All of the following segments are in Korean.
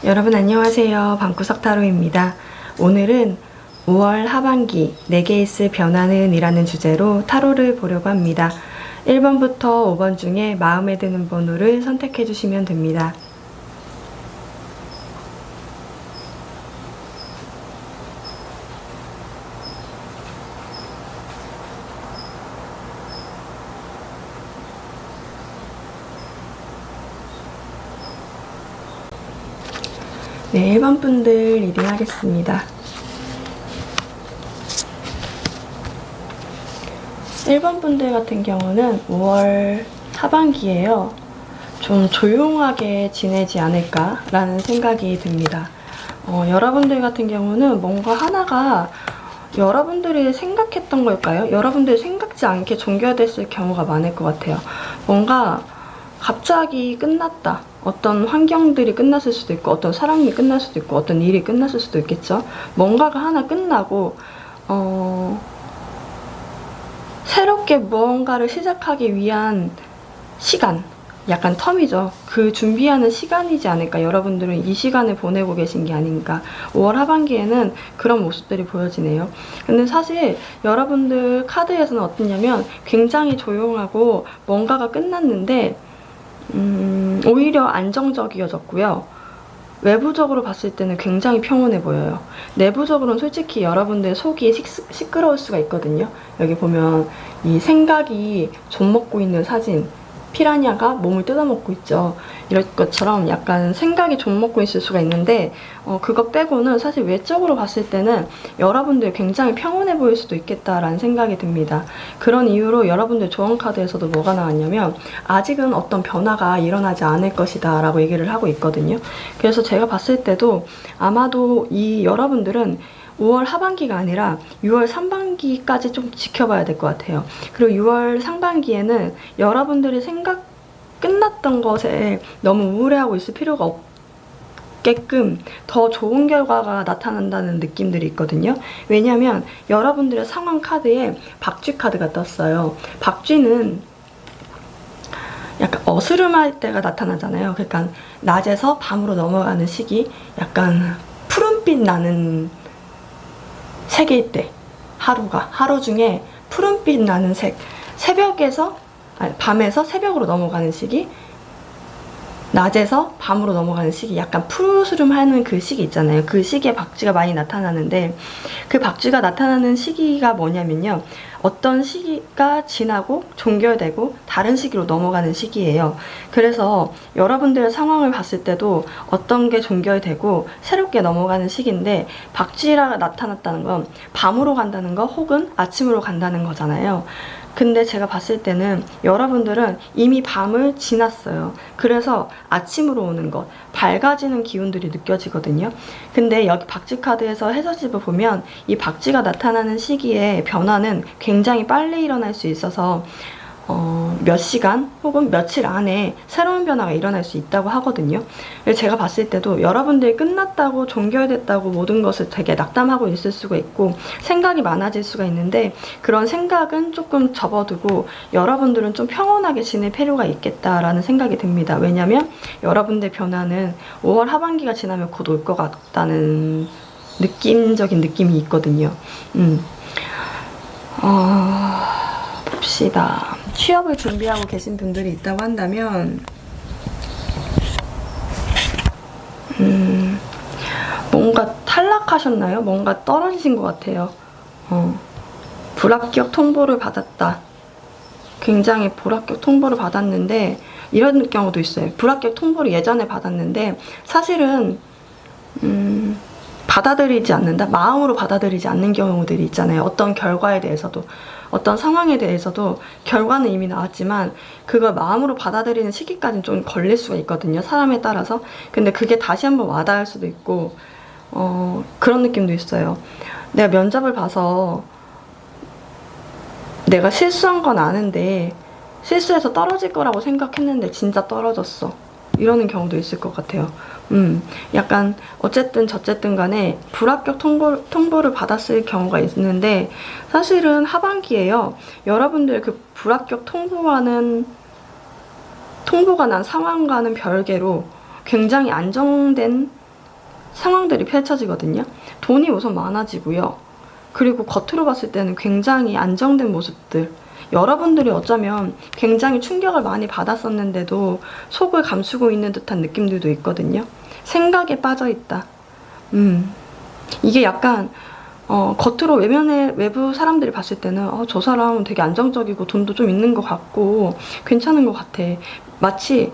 여러분 안녕하세요. 방구석 타로입니다. 오늘은 5월 하반기 내게 있을 변화는 이라는 주제로 타로를 보려고 합니다. 1번부터 5번 중에 마음에 드는 번호를 선택해 주시면 됩니다. 네, 1번 분들 리딩 하겠습니다. 1번 분들 같은 경우는 5월 하반기에요. 좀 조용하게 지내지 않을까라는 생각이 듭니다. 여러분들 같은 경우는 뭔가 하나가 여러분들이 생각했던 걸까요? 여러분들이 생각지 않게 종결됐을 경우가 많을 것 같아요. 뭔가 갑자기 끝났다. 어떤 환경들이 끝났을 수도 있고 어떤 사람이 끝날 수도 있고 어떤 일이 끝났을 수도 있겠죠. 뭔가가 하나 끝나고 새롭게 무언가를 시작하기 위한 시간, 약간 텀이죠. 그 준비하는 시간이지 않을까. 여러분들은 이 시간을 보내고 계신 게 아닌가. 5월 하반기에는 그런 모습들이 보여지네요. 근데 사실 여러분들 카드에서는 어떠냐면 굉장히 조용하고 뭔가가 끝났는데 오히려 안정적이어졌고요. 외부적으로 봤을 때는 굉장히 평온해 보여요. 내부적으로는 솔직히 여러분들 속이 시끄러울 수가 있거든요. 여기 보면 이 생각이 좀 먹고 있는 사진, 피라냐가 몸을 뜯어먹고 있죠. 이럴 것처럼 약간 생각이 좀 먹고 있을 수가 있는데 그거 빼고는 사실 외적으로 봤을 때는 여러분들 굉장히 평온해 보일 수도 있겠다라는 생각이 듭니다. 그런 이유로 여러분들 조언 카드에서도 뭐가 나왔냐면 아직은 어떤 변화가 일어나지 않을 것이다 라고 얘기를 하고 있거든요. 그래서 제가 봤을 때도 아마도 이 여러분들은 5월 하반기가 아니라 6월 상반기까지 좀 지켜봐야 될 것 같아요. 그리고 6월 상반기에는 여러분들이 생각 끝났던 것에 너무 우울해하고 있을 필요가 없게끔 더 좋은 결과가 나타난다는 느낌들이 있거든요. 왜냐하면 여러분들의 상황 카드에 박쥐 카드가 떴어요. 박쥐는 약간 어스름할 때가 나타나잖아요. 그러니까 낮에서 밤으로 넘어가는 시기, 약간 푸른빛 나는 색일 때, 하루 중에 푸른빛 나는 색, 밤에서 새벽으로 넘어가는 시기, 낮에서 밤으로 넘어가는 시기, 약간 푸르스름하는 그 시기 있잖아요. 그 시기에 박쥐가 많이 나타나는데 그 박쥐가 나타나는 시기가 뭐냐면요. 어떤 시기가 지나고 종결되고 다른 시기로 넘어가는 시기예요. 그래서 여러분들의 상황을 봤을 때도 어떤 게 종결되고 새롭게 넘어가는 시기인데 박쥐가 나타났다는 건 밤으로 간다는 거 혹은 아침으로 간다는 거잖아요. 근데 제가 봤을 때는 여러분들은 이미 밤을 지났어요. 그래서 아침으로 오는 것, 밝아지는 기운들이 느껴지거든요. 근데 여기 박쥐 카드에서 해설집을 보면 이 박쥐가 나타나는 시기에 변화는 굉장히 빨리 일어날 수 있어서 몇 시간 혹은 며칠 안에 새로운 변화가 일어날 수 있다고 하거든요. 그래서 제가 봤을 때도 여러분들이 끝났다고 종결됐다고 모든 것을 되게 낙담하고 있을 수가 있고 생각이 많아질 수가 있는데 그런 생각은 조금 접어두고 여러분들은 좀 평온하게 지낼 필요가 있겠다라는 생각이 듭니다. 왜냐면 여러분들 변화는 5월 하반기가 지나면 곧 올 것 같다는 느낌적인 느낌이 있거든요. 봅시다. 취업을 준비하고 계신 분들이 있다고 한다면 뭔가 탈락하셨나요? 뭔가 떨어지신 것 같아요. 불합격 통보를 받았다. 굉장히 불합격 통보를 받았는데 이런 경우도 있어요. 불합격 통보를 예전에 받았는데 사실은 받아들이지 않는다? 마음으로 받아들이지 않는 경우들이 있잖아요. 어떤 결과에 대해서도 어떤 상황에 대해서도 결과는 이미 나왔지만 그걸 마음으로 받아들이는 시기까지는 좀 걸릴 수가 있거든요. 사람에 따라서. 근데 그게 다시 한번 와닿을 수도 있고 그런 느낌도 있어요. 내가 면접을 봐서 내가 실수한 건 아는데 실수해서 떨어질 거라고 생각했는데 진짜 떨어졌어. 이러는 경우도 있을 것 같아요. 약간 어쨌든 저쨌든 간에 불합격 통보를 받았을 경우가 있는데 사실은 하반기에요. 여러분들 그 불합격 통보가 난 상황과는 별개로 굉장히 안정된 상황들이 펼쳐지거든요. 돈이 우선 많아지고요. 그리고 겉으로 봤을 때는 굉장히 안정된 모습들. 여러분들이 어쩌면 굉장히 충격을 많이 받았었는데도 속을 감추고 있는 듯한 느낌들도 있거든요. 생각에 빠져있다. 이게 약간 겉으로 외부 사람들이 봤을 때는 저 사람은 되게 안정적이고 돈도 좀 있는 것 같고 괜찮은 것 같아. 마치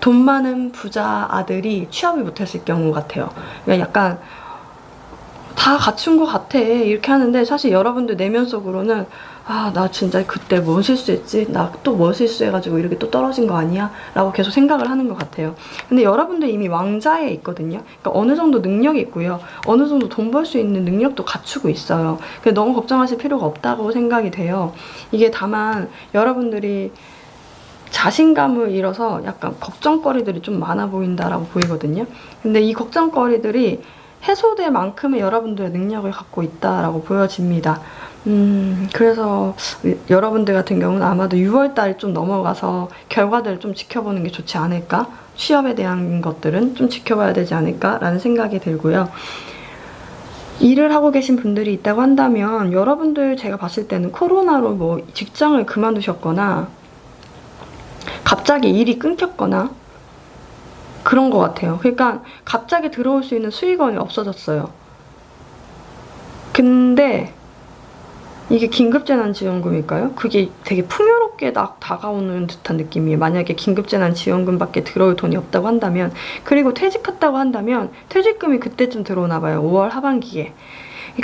돈 많은 부자 아들이 취업을 못했을 경우 같아요. 그러니까 약간 다 갖춘 것 같아 이렇게 하는데, 사실 여러분들 내면 속으로는 나 진짜 그때 뭐 실수했지? 나 또 뭐 실수해가지고 이렇게 또 떨어진 거 아니야? 라고 계속 생각을 하는 것 같아요. 근데 여러분들 이미 왕좌에 있거든요. 그러니까 어느 정도 능력이 있고요. 어느 정도 돈 벌 수 있는 능력도 갖추고 있어요. 그래서 너무 걱정하실 필요가 없다고 생각이 돼요. 이게 다만 여러분들이 자신감을 잃어서 약간 걱정거리들이 좀 많아 보인다라고 보이거든요. 근데 이 걱정거리들이 해소될 만큼의 여러분들의 능력을 갖고 있다라고 보여집니다. 그래서 여러분들 같은 경우는 아마도 6월달 좀 넘어가서 결과들을 좀 지켜보는 게 좋지 않을까? 취업에 대한 것들은 좀 지켜봐야 되지 않을까라는 생각이 들고요. 일을 하고 계신 분들이 있다고 한다면 여러분들 제가 봤을 때는 코로나로 뭐 직장을 그만두셨거나 갑자기 일이 끊겼거나 그런 것 같아요. 그러니까 갑자기 들어올 수 있는 수익원이 없어졌어요. 근데 이게 긴급재난지원금일까요? 그게 되게 풍요롭게 다가오는 듯한 느낌이에요. 만약에 긴급재난지원금밖에 들어올 돈이 없다고 한다면, 그리고 퇴직했다고 한다면 퇴직금이 그때쯤 들어오나 봐요. 5월 하반기에.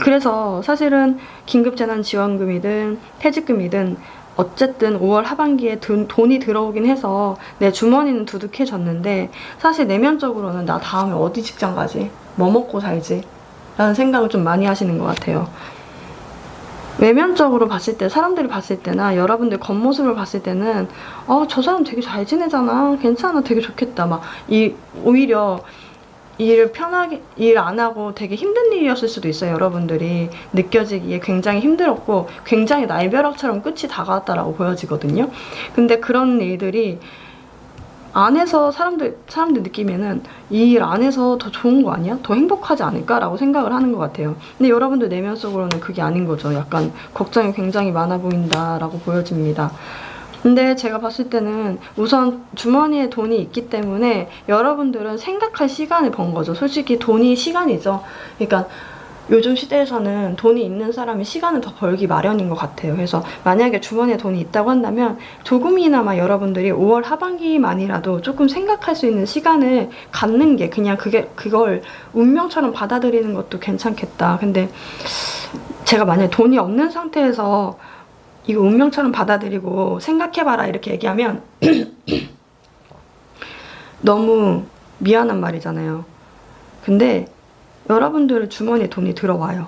그래서 사실은 긴급재난지원금이든 퇴직금이든 어쨌든 5월 하반기에 돈이 들어오긴 해서 내 주머니는 두둑해졌는데, 사실 내면적으로는 나 다음에 어디 직장 가지? 뭐 먹고 살지? 라는 생각을 좀 많이 하시는 것 같아요. 외면적으로 봤을 때, 사람들이 봤을 때나 여러분들 겉모습을 봤을 때는 저 사람 되게 잘 지내잖아, 괜찮아, 되게 좋겠다, 오히려 일을 편하게 일 안 하고 되게 힘든 일이었을 수도 있어요. 여러분들이 느껴지기에 굉장히 힘들었고 굉장히 날벼락처럼 끝이 다가왔다라고 보여지거든요. 근데 그런 일들이 안에서 사람들 느끼면은 이 일 안에서 더 좋은 거 아니야? 더 행복하지 않을까라고 생각을 하는 것 같아요. 근데 여러분들 내면 속으로는 그게 아닌 거죠. 약간 걱정이 굉장히 많아 보인다라고 보여집니다. 근데 제가 봤을 때는 우선 주머니에 돈이 있기 때문에 여러분들은 생각할 시간을 번 거죠. 솔직히 돈이 시간이죠. 그러니까 요즘 시대에서는 돈이 있는 사람이 시간을 더 벌기 마련인 것 같아요. 그래서 만약에 주머니에 돈이 있다고 한다면 조금이나마 여러분들이 5월 하반기만이라도 조금 생각할 수 있는 시간을 갖는 게, 그냥 그걸 운명처럼 받아들이는 것도 괜찮겠다. 근데 제가 만약에 돈이 없는 상태에서 이거 운명처럼 받아들이고 생각해봐라 이렇게 얘기하면 너무 미안한 말이잖아요. 근데 여러분들 주머니에 돈이 들어와요.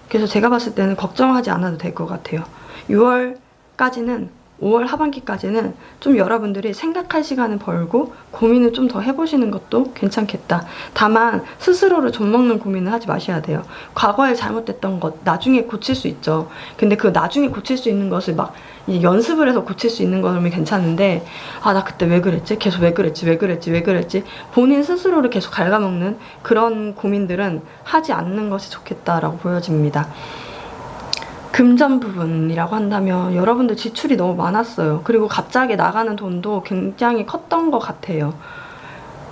그래서 제가 봤을 때는 걱정하지 않아도 될 것 같아요. 6월까지는, 5월 하반기까지는 좀 여러분들이 생각할 시간을 벌고 고민을 좀 더 해보시는 것도 괜찮겠다. 다만 스스로를 좀먹는 고민을 하지 마셔야 돼요. 과거에 잘못됐던 것 나중에 고칠 수 있죠. 근데 그 나중에 고칠 수 있는 것을 막 연습을 해서 고칠 수 있는 거면 괜찮은데, 나 그때 왜 그랬지? 계속 왜 그랬지? 본인 스스로를 계속 갉아먹는 그런 고민들은 하지 않는 것이 좋겠다라고 보여집니다. 금전 부분이라고 한다면 여러분들 지출이 너무 많았어요. 그리고 갑자기 나가는 돈도 굉장히 컸던 것 같아요.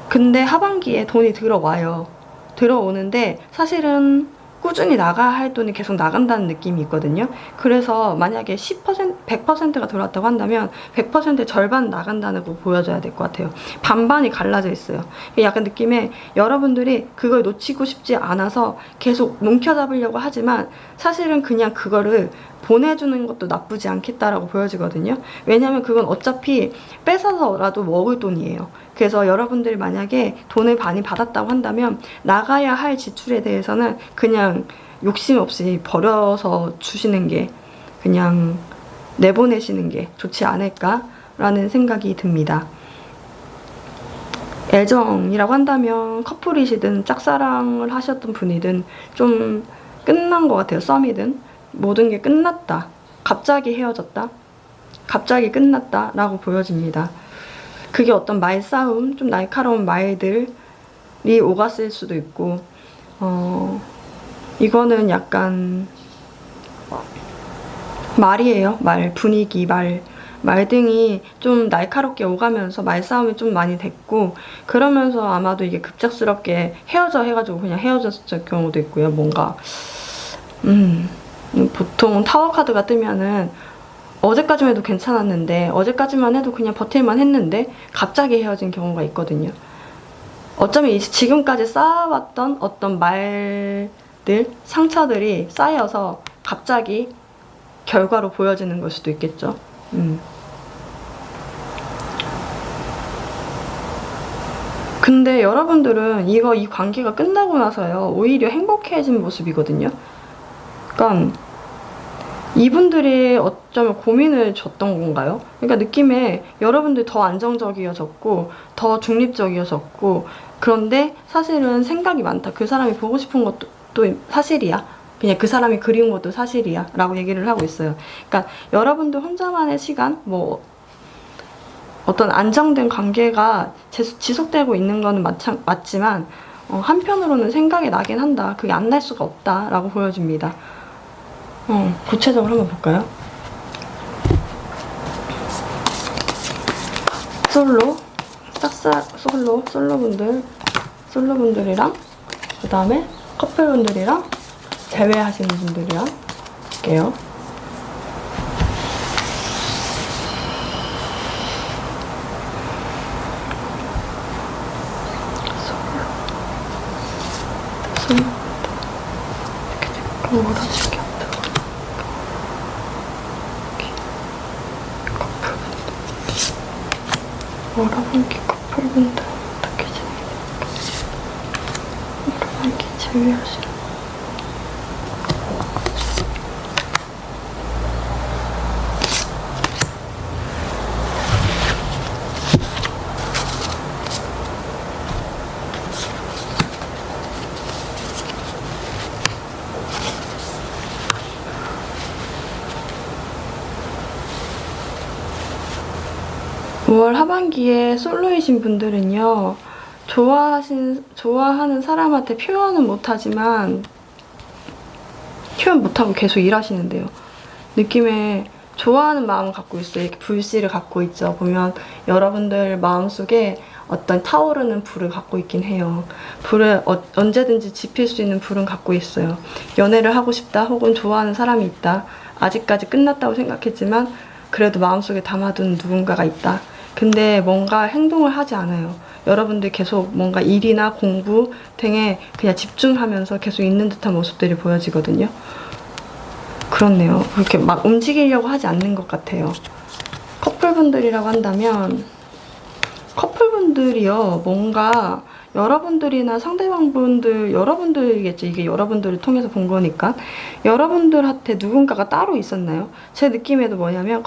근데 하반기에 돈이 들어와요. 들어오는데 사실은 꾸준히 나가야 할 돈이 계속 나간다는 느낌이 있거든요. 그래서 만약에 100%가 들어왔다고 한다면 100%의 절반 나간다는 거 보여줘야 될 것 같아요. 반반이 갈라져 있어요. 약간 느낌에 여러분들이 그걸 놓치고 싶지 않아서 계속 뭉켜잡으려고 하지만 사실은 그냥 그거를 보내주는 것도 나쁘지 않겠다라고 보여지거든요. 왜냐면 그건 어차피 뺏어서라도 먹을 돈이에요. 그래서 여러분들이 만약에 돈을 많이 받았다고 한다면 나가야 할 지출에 대해서는 그냥 욕심 없이 버려서 주시는 게, 그냥 내보내시는 게 좋지 않을까라는 생각이 듭니다. 애정이라고 한다면 커플이시든 짝사랑을 하셨던 분이든 좀 끝난 것 같아요. 썸이든 모든 게 끝났다, 갑자기 헤어졌다, 갑자기 끝났다 라고 보여집니다. 그게 어떤 말싸움, 좀 날카로운 말들이 오갔을 수도 있고, 이거는 약간 말이에요. 말 분위기, 말 등이 좀 날카롭게 오가면서 말싸움이 좀 많이 됐고, 그러면서 아마도 이게 급작스럽게 헤어져 해가지고 그냥 헤어졌을 경우도 있고요. 뭔가 보통 타워 카드가 뜨면은 어제까지만 해도 괜찮았는데, 어제까지만 해도 그냥 버틸만 했는데 갑자기 헤어진 경우가 있거든요. 어쩌면 지금까지 쌓아왔던 어떤 말들, 상처들이 쌓여서 갑자기 결과로 보여지는 걸 수도 있겠죠. 근데 여러분들은 이 관계가 끝나고 나서요, 오히려 행복해진 모습이거든요. 그러니까 이분들이 어쩌면 고민을 줬던 건가요? 그러니까 느낌에 여러분들이 더 안정적이어졌고 더 중립적이어졌고, 그런데 사실은 생각이 많다. 그 사람이 보고 싶은 것도 또 사실이야. 그냥 그 사람이 그리운 것도 사실이야 라고 얘기를 하고 있어요. 그러니까 여러분들 혼자만의 시간, 뭐 어떤 안정된 관계가 지속되고 있는 거는 맞지만 한편으로는 생각이 나긴 한다. 그게 안 날 수가 없다 라고 보여집니다. 구체적으로 한번 볼까요? 솔로분들이랑 그 다음에 커플분들이랑 제외하시는 분들이랑 볼게요. 이렇게 몰아줄게. 월화분기 커플분들 어떻게 지내니까 월화분기 제외하시는. 월 하반기에 솔로이신 분들은요, 좋아하는 사람한테 표현은 못하지만, 표현 못하고 계속 일하시는데요. 느낌에 좋아하는 마음을 갖고 있어요. 이렇게 불씨를 갖고 있죠. 보면 여러분들 마음속에 어떤 타오르는 불을 갖고 있긴 해요. 불을 언제든지 지필 수 있는 불은 갖고 있어요. 연애를 하고 싶다, 혹은 좋아하는 사람이 있다. 아직까지 끝났다고 생각했지만 그래도 마음속에 담아둔 누군가가 있다. 근데 뭔가 행동을 하지 않아요. 여러분들 계속 뭔가 일이나 공부 등에 그냥 집중하면서 계속 있는 듯한 모습들이 보여지거든요. 그렇네요. 그렇게 막 움직이려고 하지 않는 것 같아요. 커플분들이라고 한다면, 커플분들이요, 뭔가 여러분들이나 상대방분들, 여러분들이겠죠. 이게 여러분들을 통해서 본 거니까. 여러분들한테 누군가가 따로 있었나요? 제 느낌에도 뭐냐면,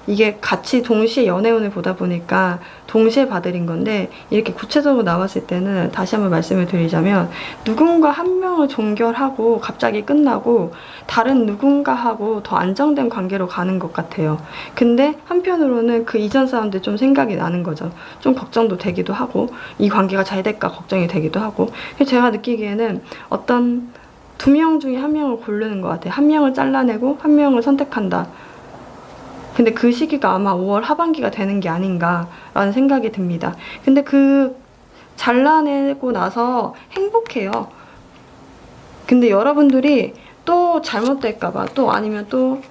이게 같이 동시에 연애운을 보다 보니까 동시에 봐드린 건데, 이렇게 구체적으로 나왔을 때는 다시 한번 말씀을 드리자면, 누군가 한 명을 종결하고 갑자기 끝나고 다른 누군가하고 더 안정된 관계로 가는 것 같아요. 근데 한편으로는 그 이전 사람들 좀 생각이 나는 거죠. 좀 걱정도 되기도 하고, 이 관계가 잘 될까 걱정이 되기도 하고. 제가 느끼기에는 어떤 2명 중에 1명을 고르는 것 같아요. 1명을 잘라내고 1명을 선택한다. 근데 그 시기가 아마 5월 하반기가 되는 게 아닌가라는 생각이 듭니다. 근데 그 잘라내고 나서 행복해요. 근데 여러분들이 또 잘못될까봐, 또 아니면 또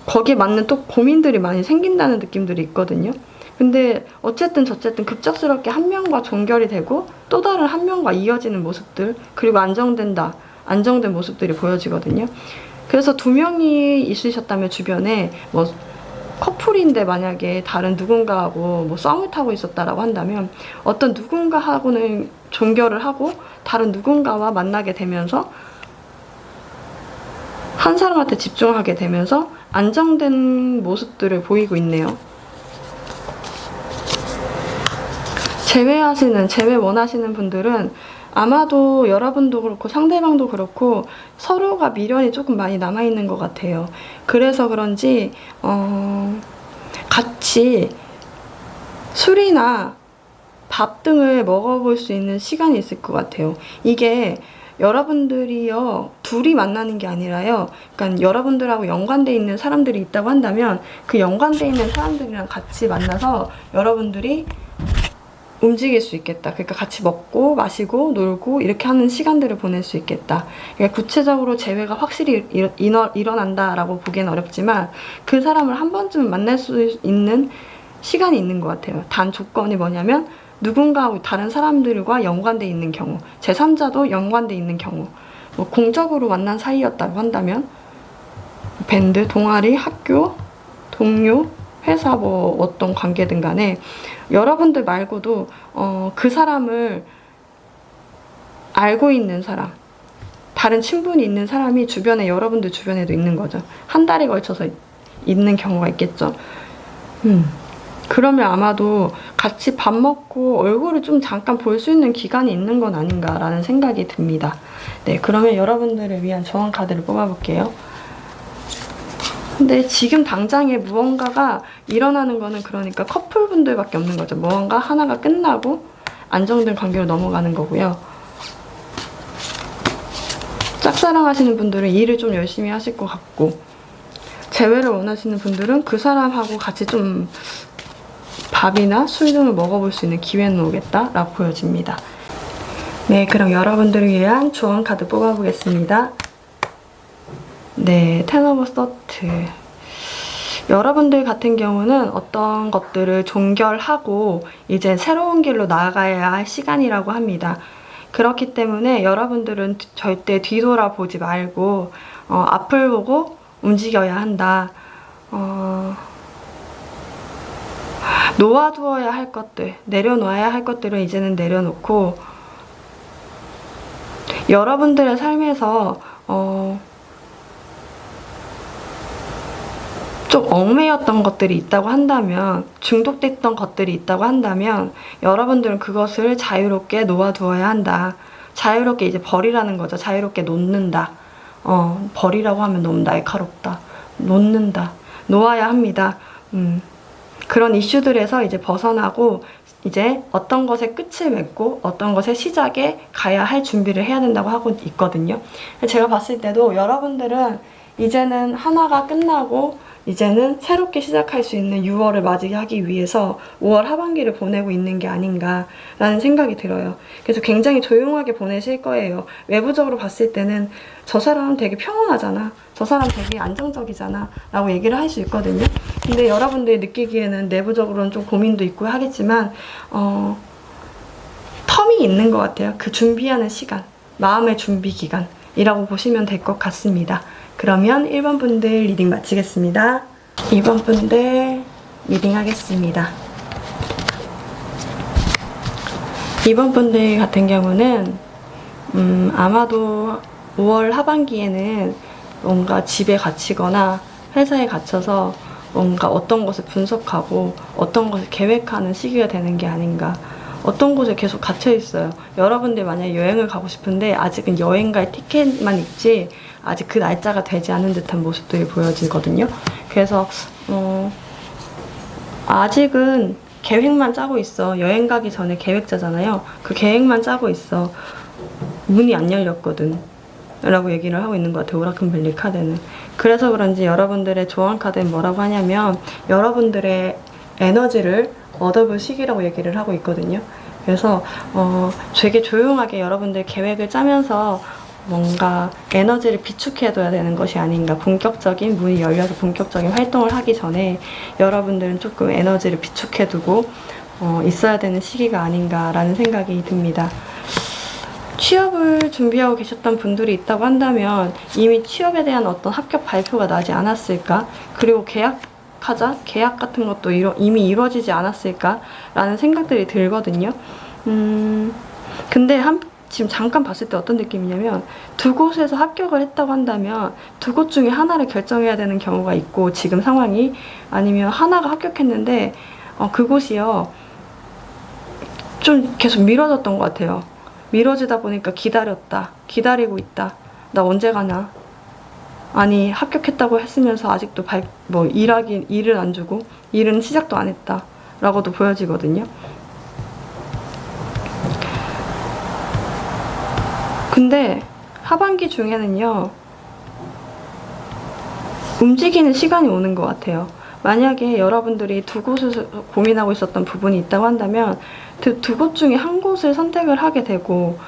거기에 맞는 또 고민들이 많이 생긴다는 느낌들이 있거든요. 근데 어쨌든 저쨌든 급작스럽게 한 명과 종결이 되고 또 다른 한 명과 이어지는 모습들, 그리고 안정된 모습들이 보여지거든요. 그래서 2명이 있으셨다면 주변에 뭐 커플인데 만약에 다른 누군가하고 뭐 썸을 타고 있었다라고 한다면, 어떤 누군가하고는 종결을 하고 다른 누군가와 만나게 되면서 한 사람한테 집중하게 되면서 안정된 모습들을 보이고 있네요. 제외 원하시는 분들은 아마도 여러분도 그렇고 상대방도 그렇고 서로가 미련이 조금 많이 남아있는 것 같아요. 그래서 그런지 같이 술이나 밥 등을 먹어볼 수 있는 시간이 있을 것 같아요. 이게 여러분들이요, 둘이 만나는 게 아니라요, 그러니까 여러분들하고 연관돼 있는 사람들이 있다고 한다면 그 연관돼 있는 사람들이랑 같이 만나서 여러분들이 움직일 수 있겠다. 그러니까 같이 먹고 마시고 놀고 이렇게 하는 시간들을 보낼 수 있겠다. 그러니까 구체적으로 재회가 확실히 일어난다라고 보기엔 어렵지만 그 사람을 한 번쯤 만날 수 있는 시간이 있는 것 같아요. 단 조건이 뭐냐면 누군가하고 다른 사람들과 연관돼 있는 경우, 제3자도 연관돼 있는 경우, 뭐 공적으로 만난 사이였다고 한다면 밴드, 동아리, 학교, 동료, 회사 뭐 어떤 관계든 간에 여러분들 말고도 그 사람을 알고 있는 사람, 다른 친분이 있는 사람이 주변에, 여러분들 주변에도 있는 거죠. 한 달에 걸쳐서 있는 경우가 있겠죠. 그러면 아마도 같이 밥 먹고 얼굴을 좀 잠깐 볼 수 있는 기간이 있는 건 아닌가라는 생각이 듭니다. 네, 그러면 여러분들을 위한 조언 카드를 뽑아볼게요. 근데 지금 당장에 무언가가 일어나는 거는 그러니까 커플분들밖에 없는 거죠. 무언가 하나가 끝나고 안정된 관계로 넘어가는 거고요. 짝사랑하시는 분들은 일을 좀 열심히 하실 것 같고, 재회를 원하시는 분들은 그 사람하고 같이 좀 밥이나 술 등을 먹어볼 수 있는 기회는 오겠다라고 보여집니다. 네, 그럼 여러분들을 위한 조언 카드 뽑아보겠습니다. 네, 텐 오브 소트. 여러분들 같은 경우는 어떤 것들을 종결하고 이제 새로운 길로 나아가야 할 시간이라고 합니다. 그렇기 때문에 여러분들은 절대 뒤돌아보지 말고 앞을 보고 움직여야 한다. 놓아두어야 할 것들, 내려놓아야 할 것들은 이제는 내려놓고 여러분들의 삶에서 좀 얽매였던 것들이 있다고 한다면, 중독됐던 것들이 있다고 한다면 여러분들은 그것을 자유롭게 놓아두어야 한다. 자유롭게 이제 버리라는 거죠. 자유롭게 놓는다. 버리라고 하면 너무 날카롭다. 놓는다. 놓아야 합니다. 그런 이슈들에서 이제 벗어나고 이제 어떤 것에 끝을 맺고 어떤 것의 시작에 가야 할 준비를 해야 된다고 하고 있거든요. 제가 봤을 때도 여러분들은 이제는 하나가 끝나고 이제는 새롭게 시작할 수 있는 6월을 맞이하기 위해서 5월 하반기를 보내고 있는 게 아닌가라는 생각이 들어요. 그래서 굉장히 조용하게 보내실 거예요. 외부적으로 봤을 때는 저 사람 되게 평온하잖아, 저 사람 되게 안정적이잖아 라고 얘기를 할 수 있거든요. 근데 여러분들이 느끼기에는 내부적으로는 좀 고민도 있고 하겠지만 텀이 있는 것 같아요. 그 준비하는 시간, 마음의 준비 기간이라고 보시면 될 것 같습니다. 그러면 1번 분들 리딩 마치겠습니다. 2번 분들 리딩 하겠습니다. 2번 분들 같은 경우는 아마도 5월 하반기에는 뭔가 집에 갇히거나 회사에 갇혀서 뭔가 어떤 것을 분석하고 어떤 것을 계획하는 시기가 되는 게 아닌가. 어떤 곳에 계속 갇혀 있어요. 여러분들 만약에 여행을 가고 싶은데 아직은 여행 갈 티켓만 있지 아직 그 날짜가 되지 않은 듯한 모습들이 보여지거든요. 그래서 아직은 계획만 짜고 있어. 여행 가기 전에 계획 짜잖아요. 그 계획만 짜고 있어. 문이 안 열렸거든 라고 얘기를 하고 있는 것 같아요. 오라클 카드는. 그래서 그런지 여러분들의 조언 카드는 뭐라고 하냐면 여러분들의 에너지를 얻어볼 시기라고 얘기를 하고 있거든요. 그래서 되게 조용하게 여러분들 계획을 짜면서 뭔가 에너지를 비축해둬야 되는 것이 아닌가. 본격적인 문이 열려서 본격적인 활동을 하기 전에 여러분들은 조금 에너지를 비축해두고 있어야 되는 시기가 아닌가라는 생각이 듭니다. 취업을 준비하고 계셨던 분들이 있다고 한다면 이미 취업에 대한 어떤 합격 발표가 나지 않았을까? 그리고 계약 같은 것도 이미 이루어지지 않았을까? 라는 생각들이 들거든요. 근데 지금 잠깐 봤을 때 어떤 느낌이냐면 두 곳에서 합격을 했다고 한다면 두 곳 중에 하나를 결정해야 되는 경우가 있고 지금 상황이 아니면 하나가 합격했는데 그곳이요 좀 계속 미뤄졌던 것 같아요. 미뤄지다 보니까 기다리고 있다. 나 언제 가나? 아니 합격했다고 했으면서 아직도 일을 안 주고 일은 시작도 안 했다 라고도 보여지거든요. 근데 하반기 중에는요, 움직이는 시간이 오는 것 같아요. 만약에 여러분들이 두 곳을 고민하고 있었던 부분이 있다고 한다면 두 곳 중에 한 곳을 선택을 하게 되고,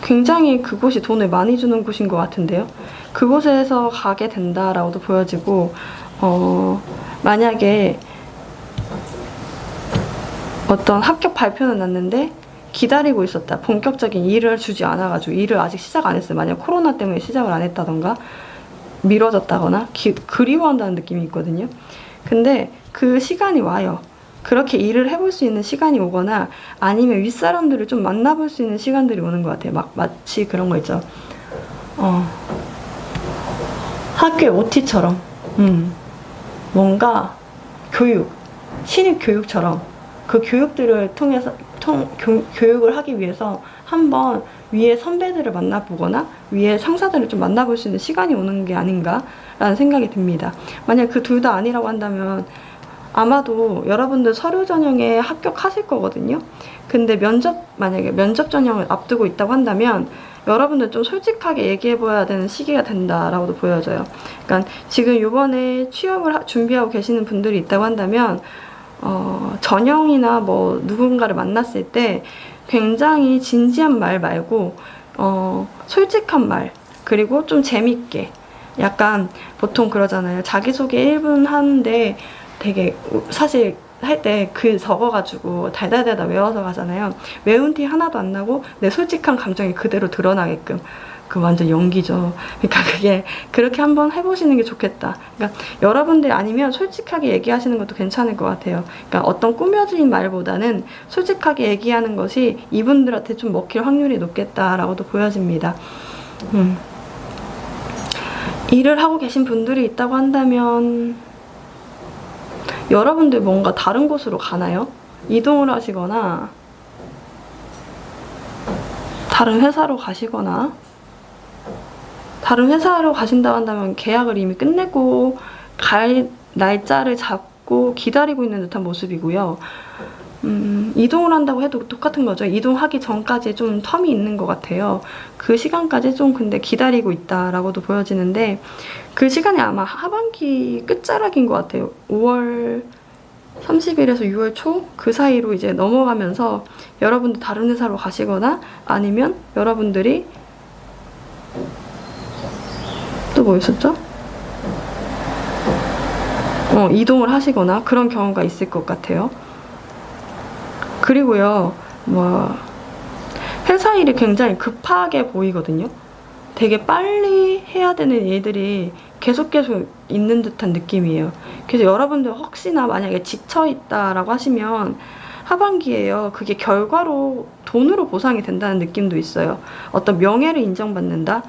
굉장히 그곳이 돈을 많이 주는 곳인 것 같은데요. 그곳에서 가게 된다라고도 보여지고, 만약에 어떤 합격 발표는 났는데 기다리고 있었다. 본격적인 일을 주지 않아가지고 일을 아직 시작 안 했어요. 만약 코로나 때문에 시작을 안 했다던가 미뤄졌다거나 그리워한다는 느낌이 있거든요. 근데 그 시간이 와요. 그렇게 일을 해볼 수 있는 시간이 오거나 아니면 윗사람들을 좀 만나볼 수 있는 시간들이 오는 것 같아요. 마치 그런 거 있죠. 학교의 OT처럼 뭔가 신입 교육처럼 그 교육들을 통해서 교육을 하기 위해서 한번 위에 선배들을 만나보거나 위에 상사들을 좀 만나볼 수 있는 시간이 오는 게 아닌가라는 생각이 듭니다. 만약 그 둘 다 아니라고 한다면 아마도 여러분들 서류 전형에 합격하실 거거든요. 근데 만약에 면접 전형을 앞두고 있다고 한다면 여러분들 좀 솔직하게 얘기해봐야 되는 시기가 된다라고도 보여져요. 그러니까 지금 이번에 취업을 준비하고 계시는 분들이 있다고 한다면 전형이나 뭐 누군가를 만났을 때 굉장히 진지한 말 말고 솔직한 말, 그리고 좀 재밌게, 약간 보통 그러잖아요. 자기소개 1분 하는데 되게 사실 할 때 글 적어가지고 달달달달 외워서 가잖아요. 외운 티 하나도 안 나고 내 솔직한 감정이 그대로 드러나게끔. 그 완전 연기죠. 그러니까 그게 그렇게 한번 해보시는 게 좋겠다. 그러니까 여러분들 아니면 솔직하게 얘기하시는 것도 괜찮을 것 같아요. 그러니까 어떤 꾸며진 말보다는 솔직하게 얘기하는 것이 이분들한테 좀 먹힐 확률이 높겠다라고도 보여집니다. 일을 하고 계신 분들이 있다고 한다면 여러분들 뭔가 다른 곳으로 가나요? 이동을 하시거나 다른 회사로 가시거나, 다른 회사로 가신다고 한다면 계약을 이미 끝내고 갈 날짜를 잡고 기다리고 있는 듯한 모습이고요. 이동을 한다고 해도 똑같은 거죠. 이동하기 전까지 좀 텀이 있는 것 같아요. 그 시간까지 좀 근데 기다리고 있다라고도 보여지는데, 그 시간이 아마 하반기 끝자락인 것 같아요. 5월 30일에서 6월 초 그 사이로 이제 넘어가면서 여러분들 다른 회사로 가시거나 아니면 여러분들이 또 뭐 있었죠? 이동을 하시거나 그런 경우가 있을 것 같아요. 그리고요, 회사 일이 굉장히 급하게 보이거든요. 되게 빨리 해야 되는 일들이 계속 있는 듯한 느낌이에요. 그래서 여러분들 혹시나 만약에 지쳐있다라고 하시면 하반기에요, 그게 결과로 돈으로 보상이 된다는 느낌도 있어요. 어떤 명예를 인정받는다?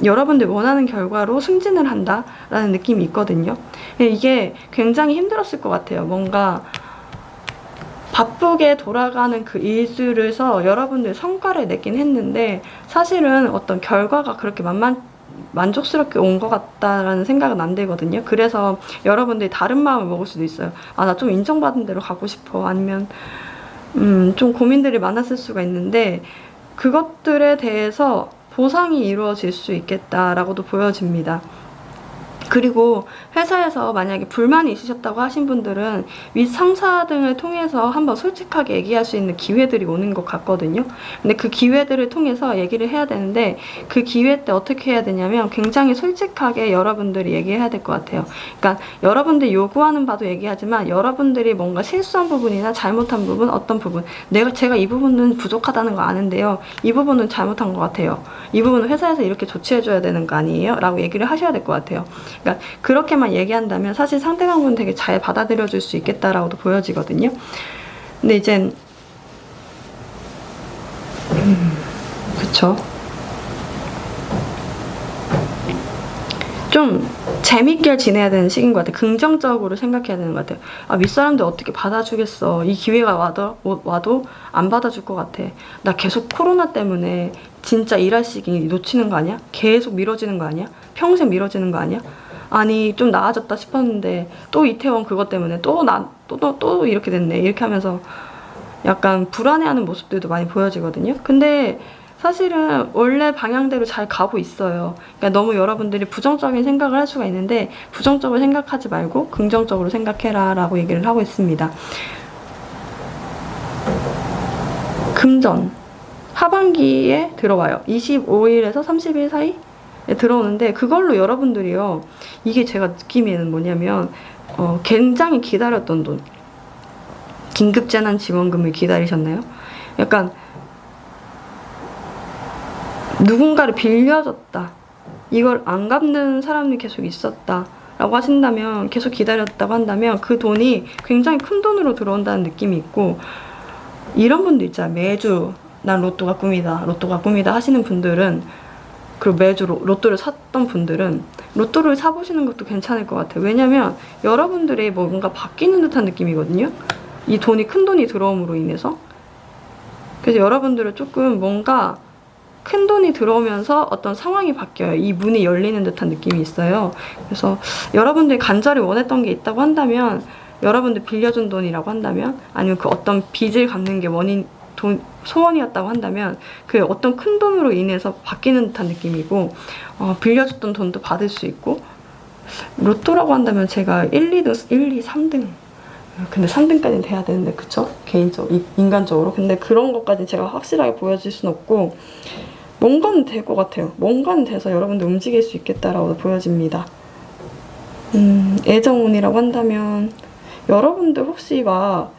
여러분들 원하는 결과로 승진을 한다라는 느낌이 있거든요. 이게 굉장히 힘들었을 것 같아요. 뭔가 바쁘게 돌아가는 그 일들에서 여러분들 성과를 내긴 했는데 사실은 어떤 결과가 그렇게 만족스럽게 온 것 같다라는 생각은 안 들거든요. 그래서 여러분들이 다른 마음을 먹을 수도 있어요. 아, 나 좀 인정받은 대로 가고 싶어. 아니면 좀 고민들이 많았을 수가 있는데 그것들에 대해서 보상이 이루어질 수 있겠다라고도 보여집니다. 그리고 회사에서 만약에 불만이 있으셨다고 하신 분들은 윗상사 등을 통해서 한번 솔직하게 얘기할 수 있는 기회들이 오는 것 같거든요. 근데 그 기회들을 통해서 얘기를 해야 되는데 그 기회 때 어떻게 해야 되냐면 굉장히 솔직하게 여러분들이 얘기해야 될 것 같아요. 그러니까 여러분들이 요구하는 바도 얘기하지만 여러분들이 뭔가 실수한 부분이나 잘못한 부분, 어떤 부분, 제가 이 부분은 부족하다는 거 아는데요. 이 부분은 잘못한 것 같아요. 이 부분은 회사에서 이렇게 조치해줘야 되는 거 아니에요? 라고 얘기를 하셔야 될 것 같아요. 그러니까 그렇게만 얘기한다면 사실 상대방은 되게 잘 받아들여 줄 수 있겠다라고도 보여지거든요. 근데 이젠 그쵸, 좀 재밌게 지내야 되는 시기인 것 같아요. 긍정적으로 생각해야 되는 것 같아요. 아, 윗사람들 어떻게 받아주겠어. 이 기회가 와도 안 받아줄 것 같아. 나 계속 코로나 때문에 진짜 일할 시기 놓치는 거 아니야? 계속 미뤄지는 거 아니야? 평생 미뤄지는 거 아니야? 아니, 좀 나아졌다 싶었는데 또 이태원 그것 때문에 또 이렇게 됐네. 이렇게 하면서 약간 불안해하는 모습들도 많이 보여지거든요. 근데 사실은 원래 방향대로 잘 가고 있어요. 그러니까 너무 여러분들이 부정적인 생각을 할 수가 있는데 부정적으로 생각하지 말고 긍정적으로 생각해라 라고 얘기를 하고 있습니다. 금전 하반기에 들어와요. 25일에서 30일 사이에 들어오는데 그걸로 여러분들이요, 이게 제가 느낌에는 뭐냐면 굉장히 기다렸던 돈, 긴급재난지원금을 기다리셨나요? 약간 누군가를 빌려줬다, 이걸 안 갚는 사람이 계속 있었다 라고 하신다면, 계속 기다렸다고 한다면 그 돈이 굉장히 큰 돈으로 들어온다는 느낌이 있고, 이런 분도 있잖아요. 매주 난 로또가 꿈이다, 로또가 꿈이다 하시는 분들은, 그리고 매주 로또를 샀던 분들은 로또를 사보시는 것도 괜찮을 것 같아요. 왜냐면 여러분들이 뭔가 바뀌는 듯한 느낌이거든요. 이 돈이, 큰 돈이 들어옴으로 인해서. 그래서 여러분들은 조금 뭔가 큰 돈이 들어오면서 어떤 상황이 바뀌어요. 이 문이 열리는 듯한 느낌이 있어요. 그래서 여러분들이 간절히 원했던 게 있다고 한다면, 여러분들 빌려준 돈이라고 한다면, 아니면 그 어떤 빚을 갚는 게 소원이었다고 한다면 그 어떤 큰 돈으로 인해서 바뀌는 듯한 느낌이고, 빌려줬던 돈도 받을 수 있고, 로또라고 한다면 제가 1, 2등, 1, 2, 3등, 근데 3등까지는 돼야 되는데, 그쵸? 개인적으로, 인간적으로. 근데 그런 것까지 제가 확실하게 보여줄 순 없고, 뭔가는 될 것 같아요. 뭔가는 돼서 여러분들 움직일 수 있겠다라고 보여집니다. 애정운이라고 한다면, 여러분들 혹시 막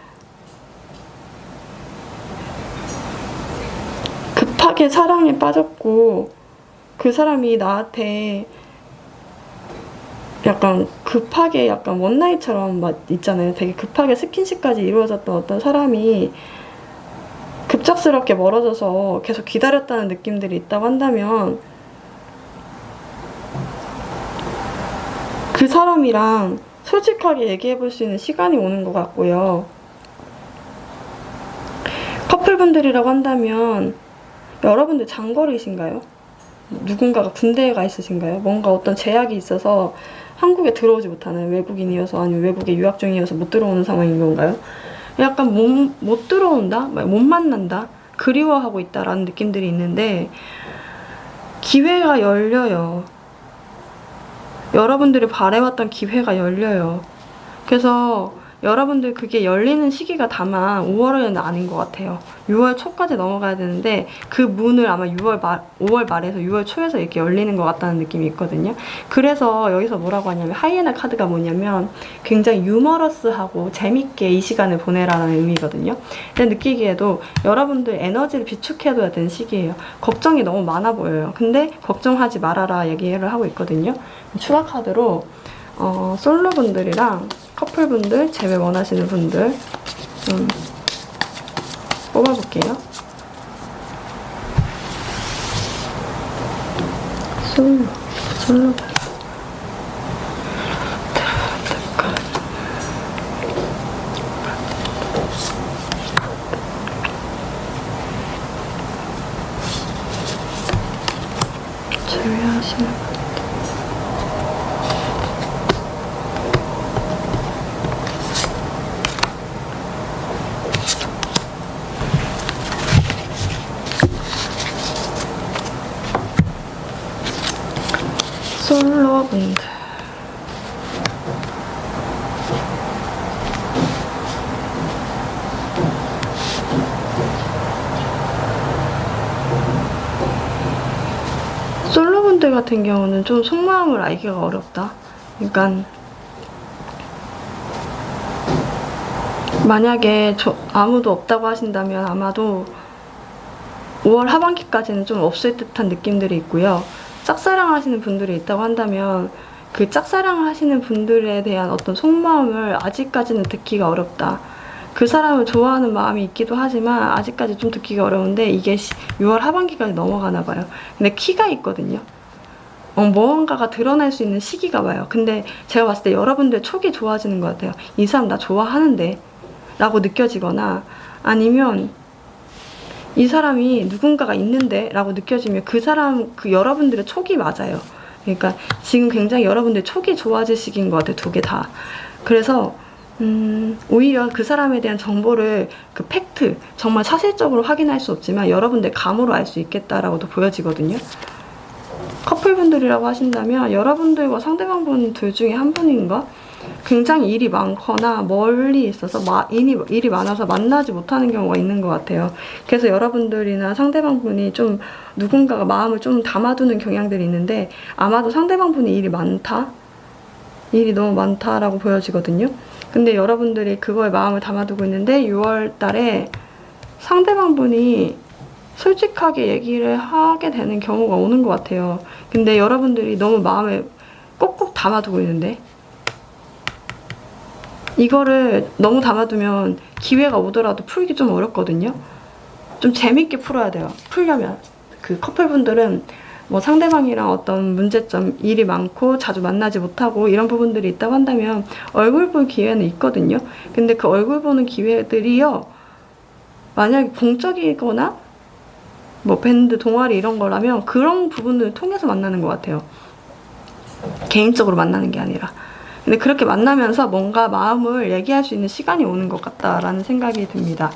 급하게 사랑에 빠졌고, 그 사람이 나한테 약간 급하게, 약간 원나잇처럼 막 있잖아요. 되게 급하게 스킨십까지 이루어졌던 어떤 사람이 급작스럽게 멀어져서 계속 기다렸다는 느낌들이 있다고 한다면, 그 사람이랑 솔직하게 얘기해 볼 수 있는 시간이 오는 것 같고요. 커플분들이라고 한다면 여러분들 장거리이신가요? 누군가가 군대에 가 있으신가요? 뭔가 어떤 제약이 있어서 한국에 들어오지 못하는, 외국인이어서 아니면 외국에 유학 중이어서 못 들어오는 상황인 건가요? 약간 못 들어온다? 못 만난다? 그리워하고 있다라는 느낌들이 있는데, 기회가 열려요. 여러분들이 바래왔던 기회가 열려요. 그래서 여러분들 그게 열리는 시기가 다만 5월은 아닌 것 같아요. 6월 초까지 넘어가야 되는데 그 문을 아마 5월 말에서 6월 초에서 이렇게 열리는 것 같다는 느낌이 있거든요. 그래서 여기서 뭐라고 하냐면, 하이에나 카드가 뭐냐면 굉장히 유머러스하고 재밌게 이 시간을 보내라는 의미거든요. 근데 느끼기에도 여러분들 에너지를 비축해둬야 되는 시기예요. 걱정이 너무 많아 보여요. 근데 걱정하지 말아라 얘기를 하고 있거든요. 추가 카드로 솔로분들이랑 커플분들, 재회 원하시는 분들 뽑아볼게요. 솔로 제외하시는 분들. 솔로분들. 솔로분들 같은 경우는 좀 속마음을 알기가 어렵다. 그러니까 만약에 아무도 없다고 하신다면 아마도 5월 하반기까지는 좀 없을 듯한 느낌들이 있고요. 짝사랑 하시는 분들이 있다고 한다면 그 짝사랑 하시는 분들에 대한 어떤 속마음을 아직까지는 듣기가 어렵다. 그 사람을 좋아하는 마음이 있기도 하지만 아직까지 좀 듣기가 어려운데, 이게 6월 하반기까지 넘어가나 봐요. 근데 키가 있거든요. 무언가가 드러날 수 있는 시기가 와요. 근데 제가 봤을 때 여러분들 촉이 좋아지는 것 같아요. 이 사람 나 좋아하는데 라고 느껴지거나, 아니면 이 사람이 누군가가 있는데 라고 느껴지면 그 여러분들의 촉이 맞아요. 그러니까 지금 굉장히 여러분들 촉이 좋아질 시기인 것 같아요. 두 개 다. 그래서 오히려 그 사람에 대한 정보를 그 팩트, 정말 사실적으로 확인할 수 없지만 여러분들 감으로 알 수 있겠다라고도 보여지거든요. 커플분들이라고 하신다면 여러분들과 상대방분 둘 중에 한 분인가? 굉장히 일이 많거나 멀리 있어서 일이 많아서 만나지 못하는 경우가 있는 것 같아요. 그래서 여러분들이나 상대방분이 좀 누군가가 마음을 좀 담아두는 경향들이 있는데 아마도 상대방분이 일이 너무 많다라고 보여지거든요. 근데 여러분들이 그거에 마음을 담아두고 있는데 6월 달에 상대방분이 솔직하게 얘기를 하게 되는 경우가 오는 것 같아요. 근데 여러분들이 너무 마음에 꼭꼭 담아두고 있는데 이거를 너무 담아두면 기회가 오더라도 풀기 좀 어렵거든요. 좀 재밌게 풀어야 돼요. 풀려면 그 커플분들은 뭐 상대방이랑 어떤 문제점, 일이 많고 자주 만나지 못하고 이런 부분들이 있다고 한다면 얼굴 볼 기회는 있거든요. 근데 그 얼굴 보는 기회들이요, 만약에 공적이거나 뭐 밴드, 동아리 이런 거라면 그런 부분을 통해서 만나는 것 같아요. 개인적으로 만나는 게 아니라. 근데 그렇게 만나면서 뭔가 마음을 얘기할 수 있는 시간이 오는 것 같다라는 생각이 듭니다.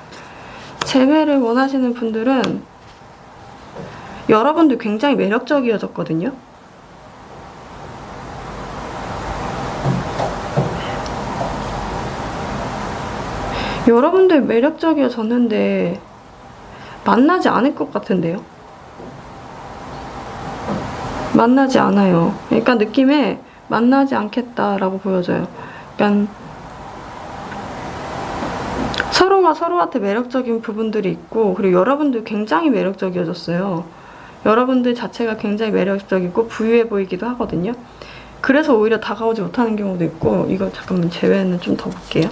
재회를 원하시는 분들은 여러분들 굉장히 매력적이어졌거든요. 여러분들 매력적이어졌는데 만나지 않을 것 같은데요? 만나지 않아요. 그러니까 느낌에 만나지 않겠다라고 보여져요. 그러니까 서로가 서로한테 매력적인 부분들이 있고, 그리고 여러분들 굉장히 매력적이어졌어요. 여러분들 자체가 굉장히 매력적이고 부유해 보이기도 하거든요. 그래서 오히려 다가오지 못하는 경우도 있고, 이거 잠깐만 제외는 좀 더 볼게요.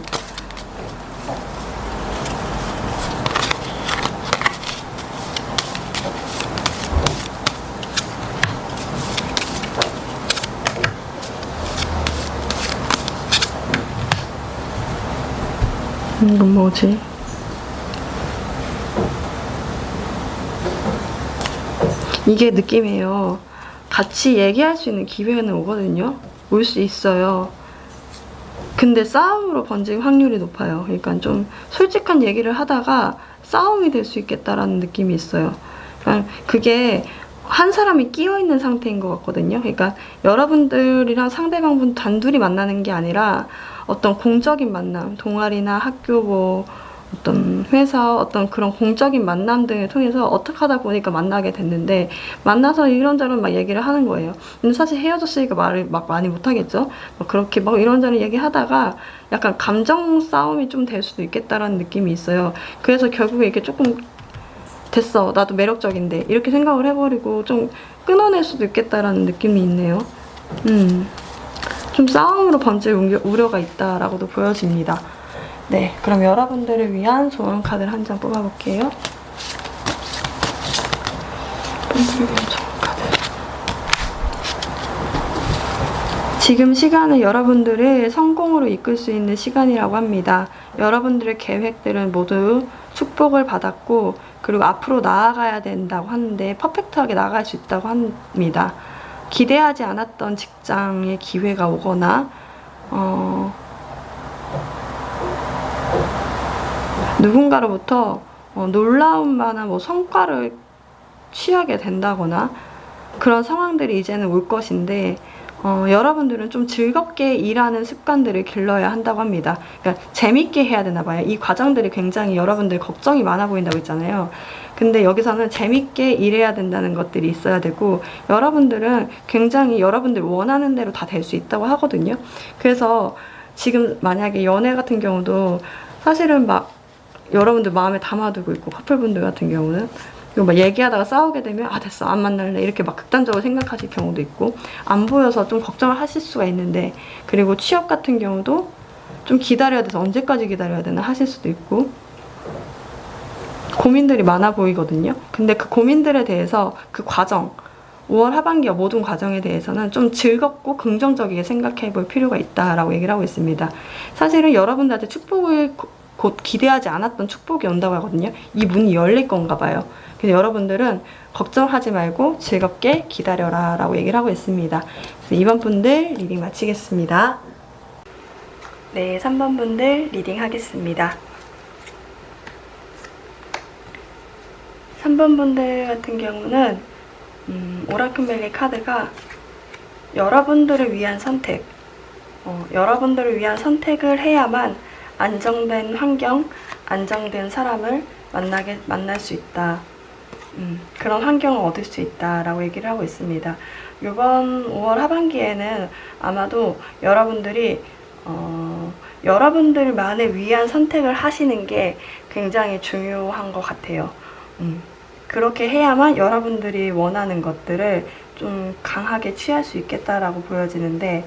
이건 뭐지? 이게 느낌이에요. 같이 얘기할 수 있는 기회는 오거든요. 올 수 있어요. 근데 싸움으로 번질 확률이 높아요. 그러니까 좀 솔직한 얘기를 하다가 싸움이 될 수 있겠다라는 느낌이 있어요. 그러니까 그게 한 사람이 끼어있는 상태인 것 같거든요. 그러니까 여러분들이랑 상대방분 단둘이 만나는 게 아니라 어떤 공적인 만남, 동아리나 학교 뭐 어떤 회사 어떤 그런 공적인 만남 등을 통해서 어떻게 하다 보니까 만나게 됐는데, 만나서 이런저런 막 얘기를 하는 거예요. 근데 사실 헤어졌으니까 말을 막 많이 못하겠죠. 막 그렇게 막 이런저런 얘기하다가 약간 감정 싸움이 좀 될 수도 있겠다라는 느낌이 있어요. 그래서 결국에 이렇게 조금 됐어, 나도 매력적인데 이렇게 생각을 해버리고 좀 끊어낼 수도 있겠다라는 느낌이 있네요. 좀 싸움으로 번질 우려가 있다라고도 보여집니다. 네, 그럼 여러분들을 위한 소원 카드를 한 장 뽑아볼게요. 여러분들을 위한 소원 카드. 지금 시간은 여러분들을 성공으로 이끌 수 있는 시간이라고 합니다. 여러분들의 계획들은 모두 축복을 받았고, 그리고 앞으로 나아가야 된다고 하는데 퍼펙트하게 나아갈 수 있다고 합니다. 기대하지 않았던 직장의 기회가 오거나 누군가로부터 놀라운 만한 뭐 성과를 취하게 된다거나 그런 상황들이 이제는 올 것인데, 여러분들은 좀 즐겁게 일하는 습관들을 길러야 한다고 합니다. 그러니까 재밌게 해야 되나 봐요. 이 과정들이 굉장히 여러분들 걱정이 많아 보인다고 했잖아요. 근데 여기서는 재밌게 일해야 된다는 것들이 있어야 되고, 여러분들은 굉장히 여러분들 원하는 대로 다 될 수 있다고 하거든요. 그래서 지금 만약에 연애 같은 경우도 사실은 막 여러분들 마음에 담아두고 있고, 커플분들 같은 경우는 이거 막 얘기하다가 싸우게 되면 아 됐어 안 만날래 이렇게 막 극단적으로 생각하실 경우도 있고, 안 보여서 좀 걱정을 하실 수가 있는데, 그리고 취업 같은 경우도 좀 기다려야 돼서 언제까지 기다려야 되나 하실 수도 있고, 고민들이 많아 보이거든요. 근데 그 고민들에 대해서 그 과정, 5월 하반기와 모든 과정에 대해서는 좀 즐겁고 긍정적이게 생각해 볼 필요가 있다라고 얘기를 하고 있습니다. 사실은 여러분들한테 축복을 곧 기대하지 않았던 축복이 온다고 하거든요. 이 문이 열릴 건가 봐요. 그래서 여러분들은 걱정하지 말고 즐겁게 기다려라 라고 얘기를 하고 있습니다. 그래서 이번 분들 리딩 마치겠습니다. 네, 3번 분들 리딩 하겠습니다. 3번 분들 같은 경우는 오라클 카드가 여러분들을 위한 선택, 여러분들을 위한 선택을 해야만 안정된 환경, 안정된 사람을 만날 수 있다. 그런 환경을 얻을 수 있다라고 얘기를 하고 있습니다. 이번 5월 하반기에는 아마도 여러분들이 여러분들만을 위한 선택을 하시는 게 굉장히 중요한 것 같아요. 그렇게 해야만 여러분들이 원하는 것들을 좀 강하게 취할 수 있겠다라고 보여지는데,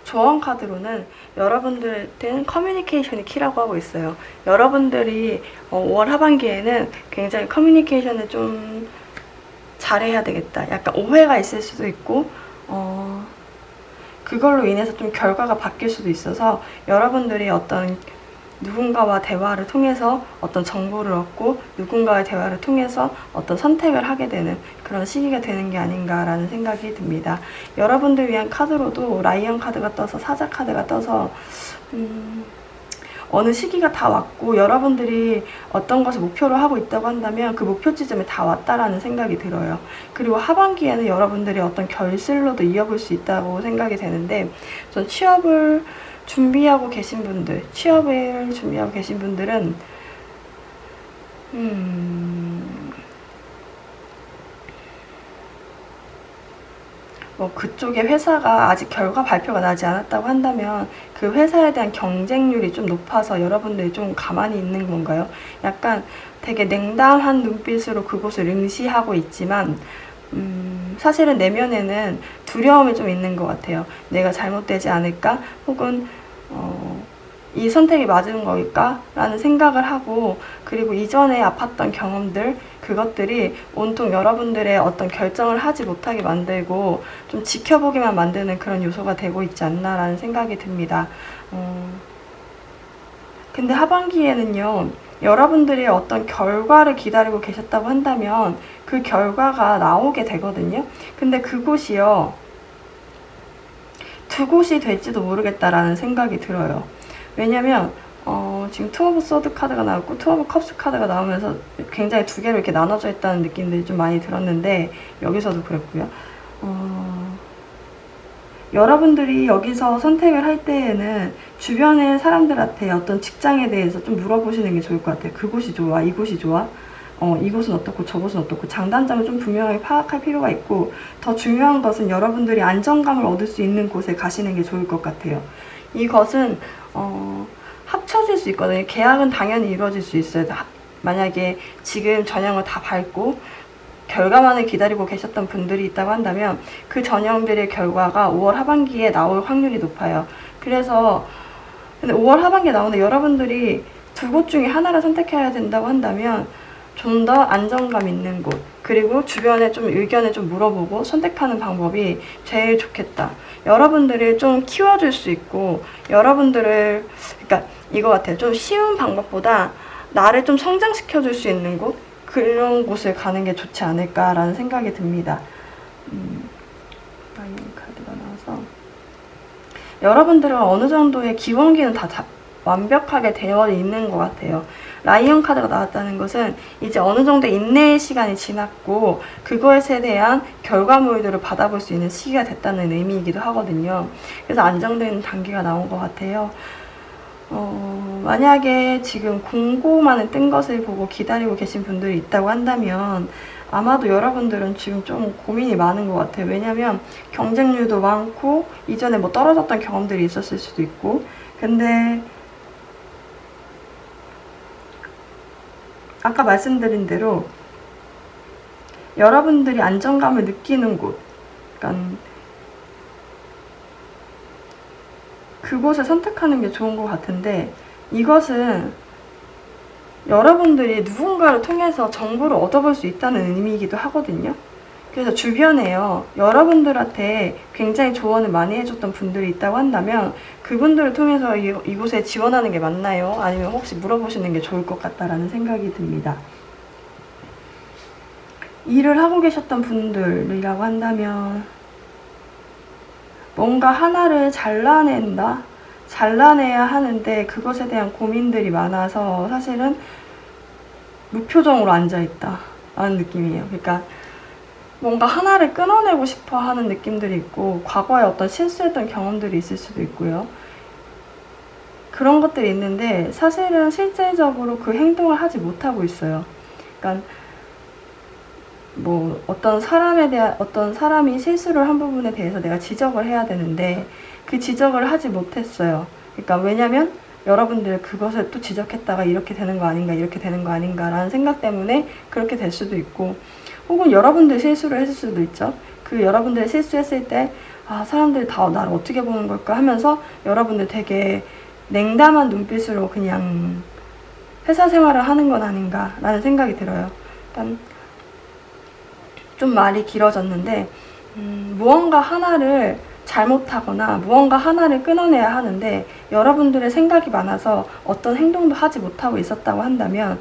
조언 카드로는 여러분들한테는 커뮤니케이션이 키라고 하고 있어요. 여러분들이 5월 하반기에는 굉장히 커뮤니케이션을 좀 잘해야 되겠다. 약간 오해가 있을 수도 있고 그걸로 인해서 좀 결과가 바뀔 수도 있어서 여러분들이 어떤 누군가와 대화를 통해서 어떤 정보를 얻고 누군가의 대화를 통해서 어떤 선택을 하게 되는 그런 시기가 되는 게 아닌가라는 생각이 듭니다. 여러분들 위한 카드로도 라이언 카드가 떠서 사자 카드가 떠서 어느 시기가 다 왔고 여러분들이 어떤 것을 목표로 하고 있다고 한다면 그 목표 지점에 다 왔다라는 생각이 들어요. 그리고 하반기에는 여러분들이 어떤 결실로도 이어볼 수 있다고 생각이 되는데, 전 취업을 준비하고 계신 분들은 뭐 그쪽의 회사가 아직 결과 발표가 나지 않았다고 한다면 그 회사에 대한 경쟁률이 좀 높아서 여러분들이 좀 가만히 있는 건가요? 약간 되게 냉담한 눈빛으로 그곳을 응시하고 있지만 사실은 내면에는 두려움이 좀 있는 것 같아요. 내가 잘못되지 않을까? 혹은 이 선택이 맞은 걸까? 라는 생각을 하고, 그리고 이전에 아팠던 경험들, 그것들이 온통 여러분들의 어떤 결정을 하지 못하게 만들고 좀 지켜보기만 만드는 그런 요소가 되고 있지 않나라는 생각이 듭니다. 근데 하반기에는요, 여러분들이 어떤 결과를 기다리고 계셨다고 한다면 그 결과가 나오게 되거든요. 근데 그곳이요, 두 곳이 될지도 모르겠다라는 생각이 들어요. 왜냐면 지금 투 오브 소드 카드가 나왔고 투 오브 컵스 카드가 나오면서 굉장히 두 개로 이렇게 나눠져 있다는 느낌들이 좀 많이 들었는데, 여기서도 그랬고요. 여러분들이 여기서 선택을 할 때에는 주변의 사람들한테 어떤 직장에 대해서 좀 물어보시는 게 좋을 것 같아요. 그곳이 좋아? 이곳이 좋아? 이곳은 어떻고 저곳은 어떻고 장단점을 좀 분명하게 파악할 필요가 있고, 더 중요한 것은 여러분들이 안정감을 얻을 수 있는 곳에 가시는 게 좋을 것 같아요. 이것은 합쳐질 수 있거든요. 계약은 당연히 이루어질 수 있어요. 만약에 지금 전형을 다 밟고 결과만을 기다리고 계셨던 분들이 있다고 한다면 그 전형들의 결과가 5월 하반기에 나올 확률이 높아요. 그래서 근데 5월 하반기에 나오는데 여러분들이 두 곳 중에 하나를 선택해야 된다고 한다면 좀 더 안정감 있는 곳, 그리고 주변에 좀 의견을 좀 물어보고 선택하는 방법이 제일 좋겠다. 여러분들을 좀 키워줄 수 있고, 여러분들을, 그러니까 이거 같아요. 좀 쉬운 방법보다 나를 좀 성장시켜줄 수 있는 곳, 그런 곳을 가는 게 좋지 않을까라는 생각이 듭니다. 라이언 카드가 나와서 여러분들은 어느 정도의 기본기는 다 완벽하게 되어 있는 것 같아요. 라이언 카드가 나왔다는 것은 이제 어느 정도 인내의 시간이 지났고 그것에 대한 결과물들을 받아볼 수 있는 시기가 됐다는 의미이기도 하거든요. 그래서 안정되는 단계가 나온 것 같아요. 만약에 지금 공고만을 뜬 것을 보고 기다리고 계신 분들이 있다고 한다면 아마도 여러분들은 지금 좀 고민이 많은 것 같아요. 왜냐면 경쟁률도 많고 이전에 뭐 떨어졌던 경험들이 있었을 수도 있고, 근데 아까 말씀드린 대로 여러분들이 안정감을 느끼는 곳, 그러니까 그곳을 선택하는 게 좋은 것 같은데, 이것은 여러분들이 누군가를 통해서 정보를 얻어볼 수 있다는 의미이기도 하거든요. 그래서 주변에요, 여러분들한테 굉장히 조언을 많이 해줬던 분들이 있다고 한다면 그분들을 통해서 이곳에 지원하는 게 맞나요? 아니면 혹시 물어보시는 게 좋을 것 같다라는 생각이 듭니다. 일을 하고 계셨던 분들이라고 한다면 뭔가 하나를 잘라내야 하는데 그것에 대한 고민들이 많아서 사실은 무표정으로 앉아있다 라는 느낌이에요. 그러니까 뭔가 하나를 끊어내고 싶어 하는 느낌들이 있고, 과거에 어떤 실수했던 경험들이 있을 수도 있고요. 그런 것들이 있는데 사실은 실제적으로 그 행동을 하지 못하고 있어요. 그러니까 뭐 어떤 사람이 실수를 한 부분에 대해서 내가 지적을 해야 되는데 그 지적을 하지 못했어요. 그러니까 왜냐면 여러분들 그것을 또 지적했다가 이렇게 되는 거 아닌가, 이렇게 되는 거 아닌가 라는 생각 때문에 그렇게 될 수도 있고, 혹은 여러분들 실수를 했을 수도 있죠. 그 여러분들 실수했을 때 사람들이 다 나를 어떻게 보는 걸까 하면서 여러분들 되게 냉담한 눈빛으로 그냥 회사 생활을 하는 건 아닌가 라는 생각이 들어요. 일단 좀 말이 길어졌는데 무언가 하나를 잘못하거나 무언가 하나를 끊어내야 하는데 여러분들의 생각이 많아서 어떤 행동도 하지 못하고 있었다고 한다면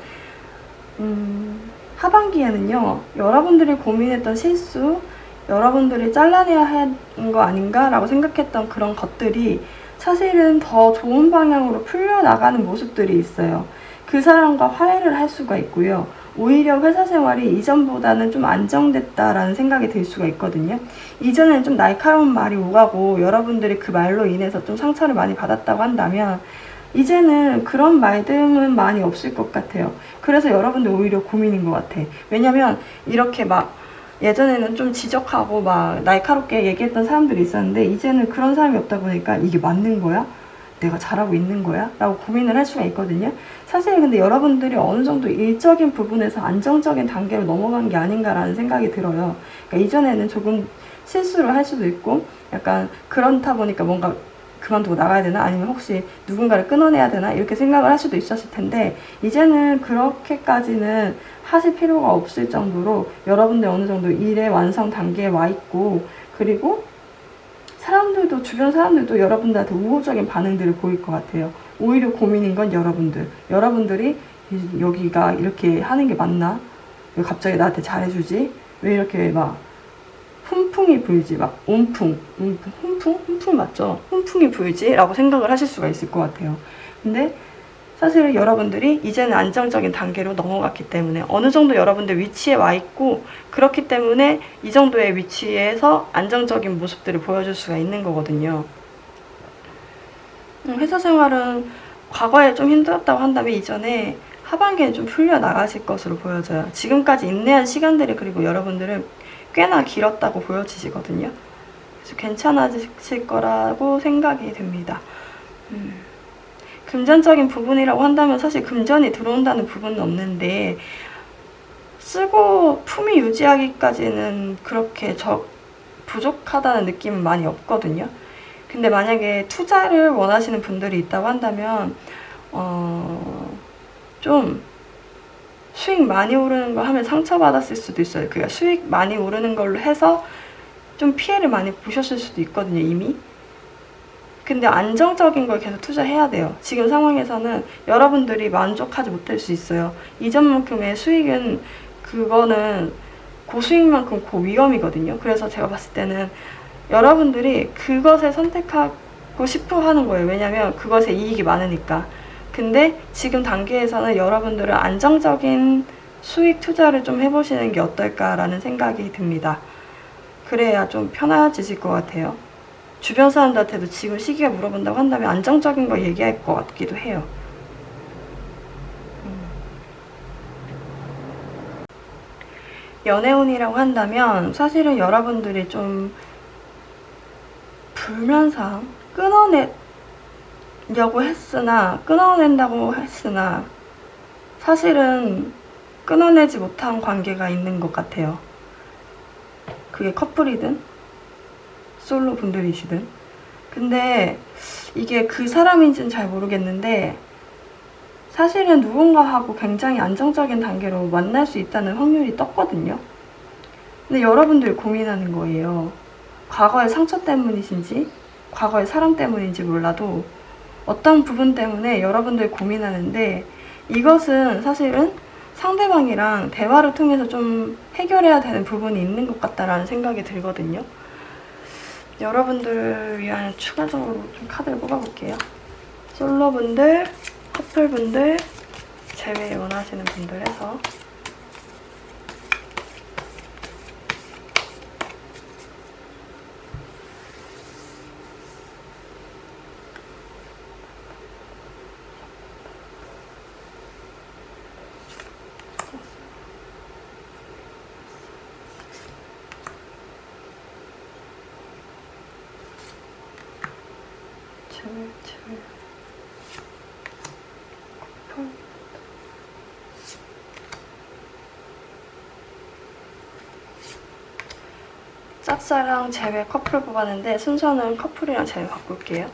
하반기에는요, 여러분들이 고민했던 실수, 여러분들이 잘라내야 하는 거 아닌가 라고 생각했던 그런 것들이 사실은 더 좋은 방향으로 풀려나가는 모습들이 있어요. 그 사람과 화해를 할 수가 있고요. 오히려 회사 생활이 이전보다는 좀 안정됐다라는 생각이 들 수가 있거든요. 이전에는 좀 날카로운 말이 오가고 여러분들이 그 말로 인해서 좀 상처를 많이 받았다고 한다면 이제는 그런 말들은 많이 없을 것 같아요. 그래서 여러분들 오히려 고민인 것 같아. 왜냐면 이렇게 막 예전에는 좀 지적하고 막 날카롭게 얘기했던 사람들이 있었는데 이제는 그런 사람이 없다 보니까 이게 맞는 거야? 내가 잘하고 있는 거야? 라고 고민을 할 수가 있거든요. 사실 근데 여러분들이 어느 정도 일적인 부분에서 안정적인 단계로 넘어간 게 아닌가라는 생각이 들어요. 그러니까 이전에는 조금 실수를 할 수도 있고 약간 그렇다 보니까 뭔가 그만두고 나가야 되나? 아니면 혹시 누군가를 끊어내야 되나? 이렇게 생각을 할 수도 있었을 텐데 이제는 그렇게까지는 하실 필요가 없을 정도로 여러분들 어느 정도 일의 완성 단계에 와 있고, 그리고 사람들도, 주변 사람들도 여러분들한테 우호적인 반응들을 보일 것 같아요. 오히려 고민인 건 여러분들이 여기가 이렇게 하는 게 맞나? 왜 갑자기 나한테 잘해주지? 왜 이렇게 막 훈풍이 불지? 막 훈풍 맞죠? 훈풍이 불지? 라고 생각을 하실 수가 있을 것 같아요. 근데 사실은 여러분들이 이제는 안정적인 단계로 넘어갔기 때문에 어느 정도 여러분들 위치에 와 있고, 그렇기 때문에 이 정도의 위치에서 안정적인 모습들을 보여줄 수가 있는 거거든요. 회사 생활은 과거에 좀 힘들었다고 한다면 이전에 하반기에 좀 풀려나가실 것으로 보여져요. 지금까지 인내한 시간들이 그리고 여러분들은 꽤나 길었다고 보여지시거든요. 그래서 괜찮아지실 거라고 생각이 듭니다. 금전적인 부분이라고 한다면 사실 금전이 들어온다는 부분은 없는데 쓰고 품위 유지하기까지는 그렇게 부족하다는 느낌은 많이 없거든요. 근데 만약에 투자를 원하시는 분들이 있다고 한다면 좀 수익 많이 오르는 거 하면 상처받았을 수도 있어요. 그러니까 수익 많이 오르는 걸로 해서 좀 피해를 많이 보셨을 수도 있거든요, 이미. 근데 안정적인 걸 계속 투자해야 돼요. 지금 상황에서는 여러분들이 만족하지 못할 수 있어요. 이전만큼의 수익은 그거는 고수익만큼 고위험이거든요. 그래서 제가 봤을 때는 여러분들이 그것을 선택하고 싶어 하는 거예요. 왜냐면 그것에 이익이 많으니까. 근데 지금 단계에서는 여러분들은 안정적인 수익 투자를 좀 해보시는 게 어떨까라는 생각이 듭니다. 그래야 좀 편해지실 것 같아요. 주변 사람들한테도 지금 시기가 물어본다고 한다면 안정적인 거 얘기할 것 같기도 해요. 연애운이라고 한다면 사실은 여러분들이 좀 불면상 끊어낸다고 했으나 사실은 끊어내지 못한 관계가 있는 것 같아요. 그게 커플이든 솔로 분들이시든. 근데 이게 그 사람인지는 잘 모르겠는데 사실은 누군가하고 굉장히 안정적인 단계로 만날 수 있다는 확률이 떴거든요. 근데 여러분들이 고민하는 거예요. 과거의 상처 때문이신지 과거의 사람 때문인지 몰라도 어떤 부분 때문에 여러분들이 고민하는데 이것은 사실은 상대방이랑 대화를 통해서 좀 해결해야 되는 부분이 있는 것 같다라는 생각이 들거든요. 여러분들을 위한 추가적으로 좀 카드를 뽑아볼게요. 솔로분들, 커플분들, 재회 원하시는 분들 해서 짝사랑 재회 커플 뽑았는데 순서는 커플이랑 재회 바꿀게요.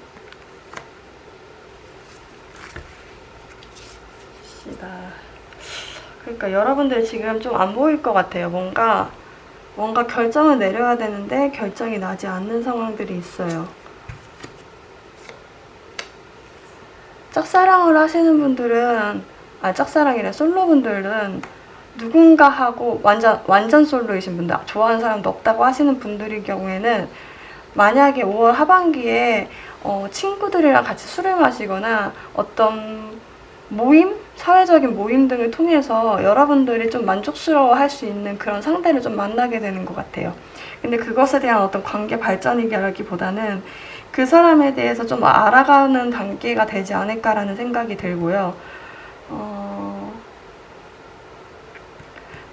그러니까 여러분들 지금 좀 안 보일 것 같아요. 뭔가 결정을 내려야 되는데 결정이 나지 않는 상황들이 있어요. 짝사랑을 하시는 분들은, 짝사랑이래, 솔로분들은 누군가하고 완전 솔로이신 분들, 좋아하는 사람도 없다고 하시는 분들의 경우에는 만약에 5월 하반기에 친구들이랑 같이 술을 마시거나 어떤 모임, 사회적인 모임 등을 통해서 여러분들이 좀 만족스러워 할 수 있는 그런 상대를 좀 만나게 되는 것 같아요. 근데 그것에 대한 어떤 관계 발전이라기보다는 그 사람에 대해서 좀 알아가는 단계가 되지 않을까라는 생각이 들고요.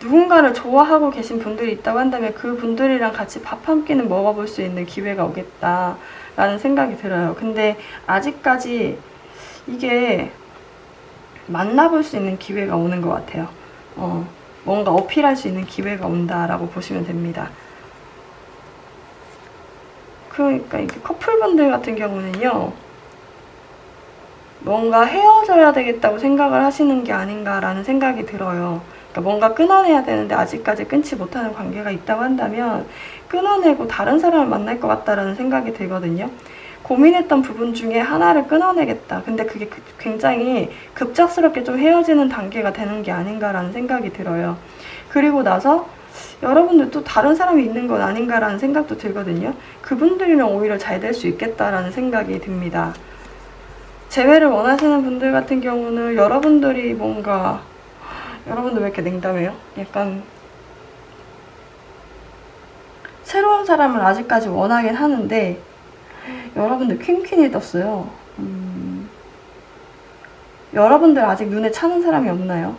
누군가를 좋아하고 계신 분들이 있다고 한다면 그 분들이랑 같이 밥 한 끼는 먹어볼 수 있는 기회가 오겠다라는 생각이 들어요. 근데 아직까지 이게 만나볼 수 있는 기회가 오는 것 같아요. 뭔가 어필할 수 있는 기회가 온다라고 보시면 됩니다. 그러니까 이게 커플분들 같은 경우는요, 뭔가 헤어져야 되겠다고 생각을 하시는 게 아닌가라는 생각이 들어요. 그러니까 뭔가 끊어내야 되는데 아직까지 끊지 못하는 관계가 있다고 한다면 끊어내고 다른 사람을 만날 것 같다라는 생각이 들거든요. 고민했던 부분 중에 하나를 끊어내겠다. 근데 그게 굉장히 급작스럽게 좀 헤어지는 단계가 되는 게 아닌가라는 생각이 들어요. 그리고 나서 여러분들 또 다른 사람이 있는 건 아닌가라는 생각도 들거든요. 그분들이랑 오히려 잘 될 수 있겠다라는 생각이 듭니다. 재회를 원하시는 분들 같은 경우는 여러분들 왜 이렇게 냉담해요? 약간 새로운 사람을 아직까지 원하긴 하는데 여러분들 퀸이 떴어요. 여러분들 아직 눈에 차는 사람이 없나요?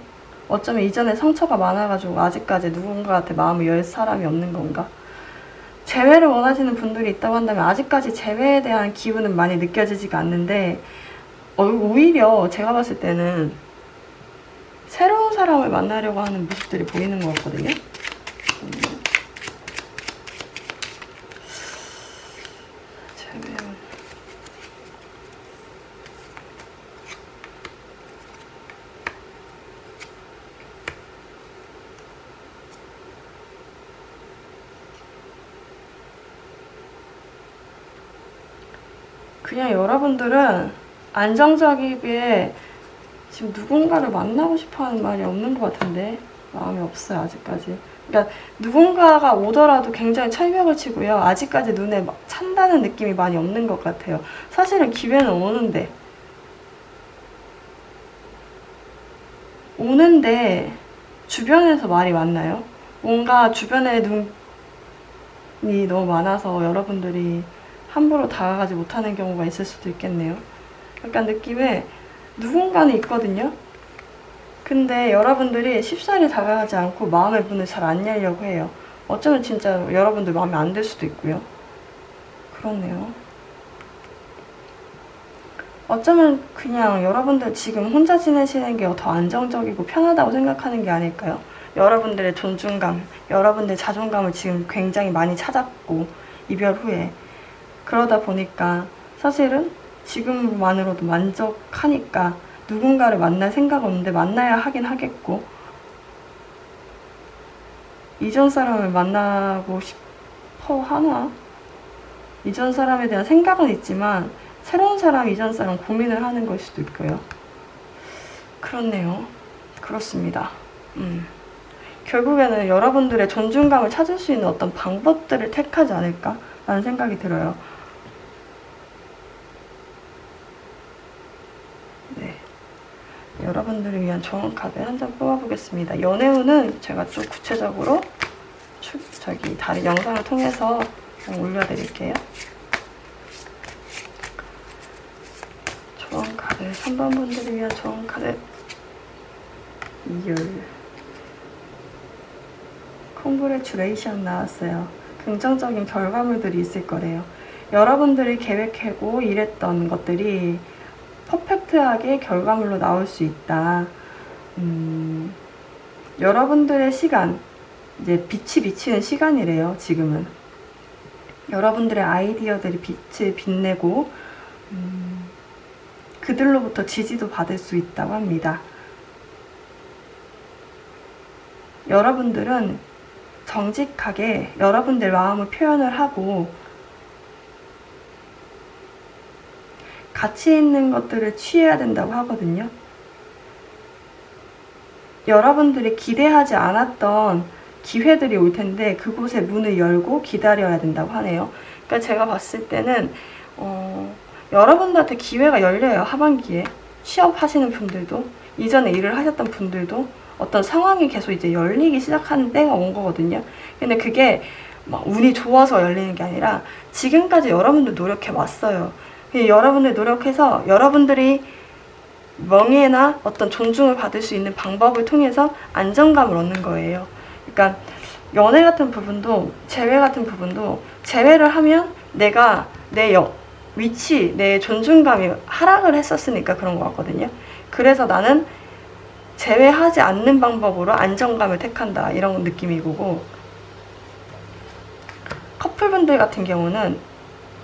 어쩌면 이전에 상처가 많아가지고 아직까지 누군가한테 마음을 열 사람이 없는 건가? 재회를 원하시는 분들이 있다고 한다면 아직까지 재회에 대한 기운은 많이 느껴지지가 않는데 오히려 제가 봤을 때는 새로운 사람을 만나려고 하는 모습들이 보이는 것 같거든요. 그냥 여러분들은 안정적이게 지금 누군가를 만나고 싶어하는 말이 없는 것 같은데 마음이 없어요 아직까지. 그러니까 누군가가 오더라도 굉장히 철벽을 치고요. 아직까지 눈에 막 찬다는 느낌이 많이 없는 것 같아요. 사실은 기회는 오는데 주변에서 말이 많나요? 뭔가 주변에 눈이 너무 많아서 여러분들이 함부로 다가가지 못하는 경우가 있을 수도 있겠네요. 약간 느낌에 누군가는 있거든요. 근데 여러분들이 쉽사리 다가가지 않고 마음의 문을 잘 안 열려고 해요. 어쩌면 진짜 여러분들 마음에 안 들 수도 있고요. 그렇네요. 어쩌면 그냥 여러분들 지금 혼자 지내시는 게 더 안정적이고 편하다고 생각하는 게 아닐까요? 여러분들의 존중감, 여러분들의 자존감을 지금 굉장히 많이 찾았고 이별 후에 그러다 보니까 사실은 지금만으로도 만족하니까 누군가를 만날 생각 없는데 만나야 하긴 하겠고 이전 사람을 만나고 싶어 하나? 이전 사람에 대한 생각은 있지만 새로운 사람, 이전 사람 고민을 하는 걸 수도 있고요. 그렇네요. 그렇습니다. 결국에는 여러분들의 존중감을 찾을 수 있는 어떤 방법들을 택하지 않을까? 라는 생각이 들어요. 네, 여러분들을 위한 좋은 카드 한 장 뽑아보겠습니다. 연애운은 제가 좀 구체적으로 다른 영상을 통해서 올려드릴게요. 좋은 카드, 3번 분들을 위한 좋은 카드. 2열 콩그레츄레이션 나왔어요. 긍정적인 결과물들이 있을 거래요. 여러분들이 계획하고 일했던 것들이 퍼펙트하게 결과물로 나올 수 있다. 여러분들의 시간, 이제 빛이 비치는 시간이래요. 지금은 여러분들의 아이디어들이 빛을 빛내고 그들로부터 지지도 받을 수 있다고 합니다. 여러분들은 정직하게 여러분들 마음을 표현을 하고 가치 있는 것들을 취해야 된다고 하거든요. 여러분들이 기대하지 않았던 기회들이 올 텐데 그곳에 문을 열고 기다려야 된다고 하네요. 그러니까 제가 봤을 때는 여러분들한테 기회가 열려요. 하반기에 취업하시는 분들도, 이전에 일을 하셨던 분들도 어떤 상황이 계속 이제 열리기 시작하는 때가 온 거거든요. 근데 그게 막 운이 좋아서 열리는 게 아니라 지금까지 여러분들 노력해 왔어요. 여러분들 노력해서 여러분들이 명예나 어떤 존중을 받을 수 있는 방법을 통해서 안정감을 얻는 거예요. 그러니까 연애 같은 부분도, 재회 같은 부분도, 재회를 하면 내가 내 위치, 내 존중감이 하락을 했었으니까 그런 것 같거든요. 그래서 나는 재회하지 않는 방법으로 안정감을 택한다, 이런 느낌이고, 커플분들 같은 경우는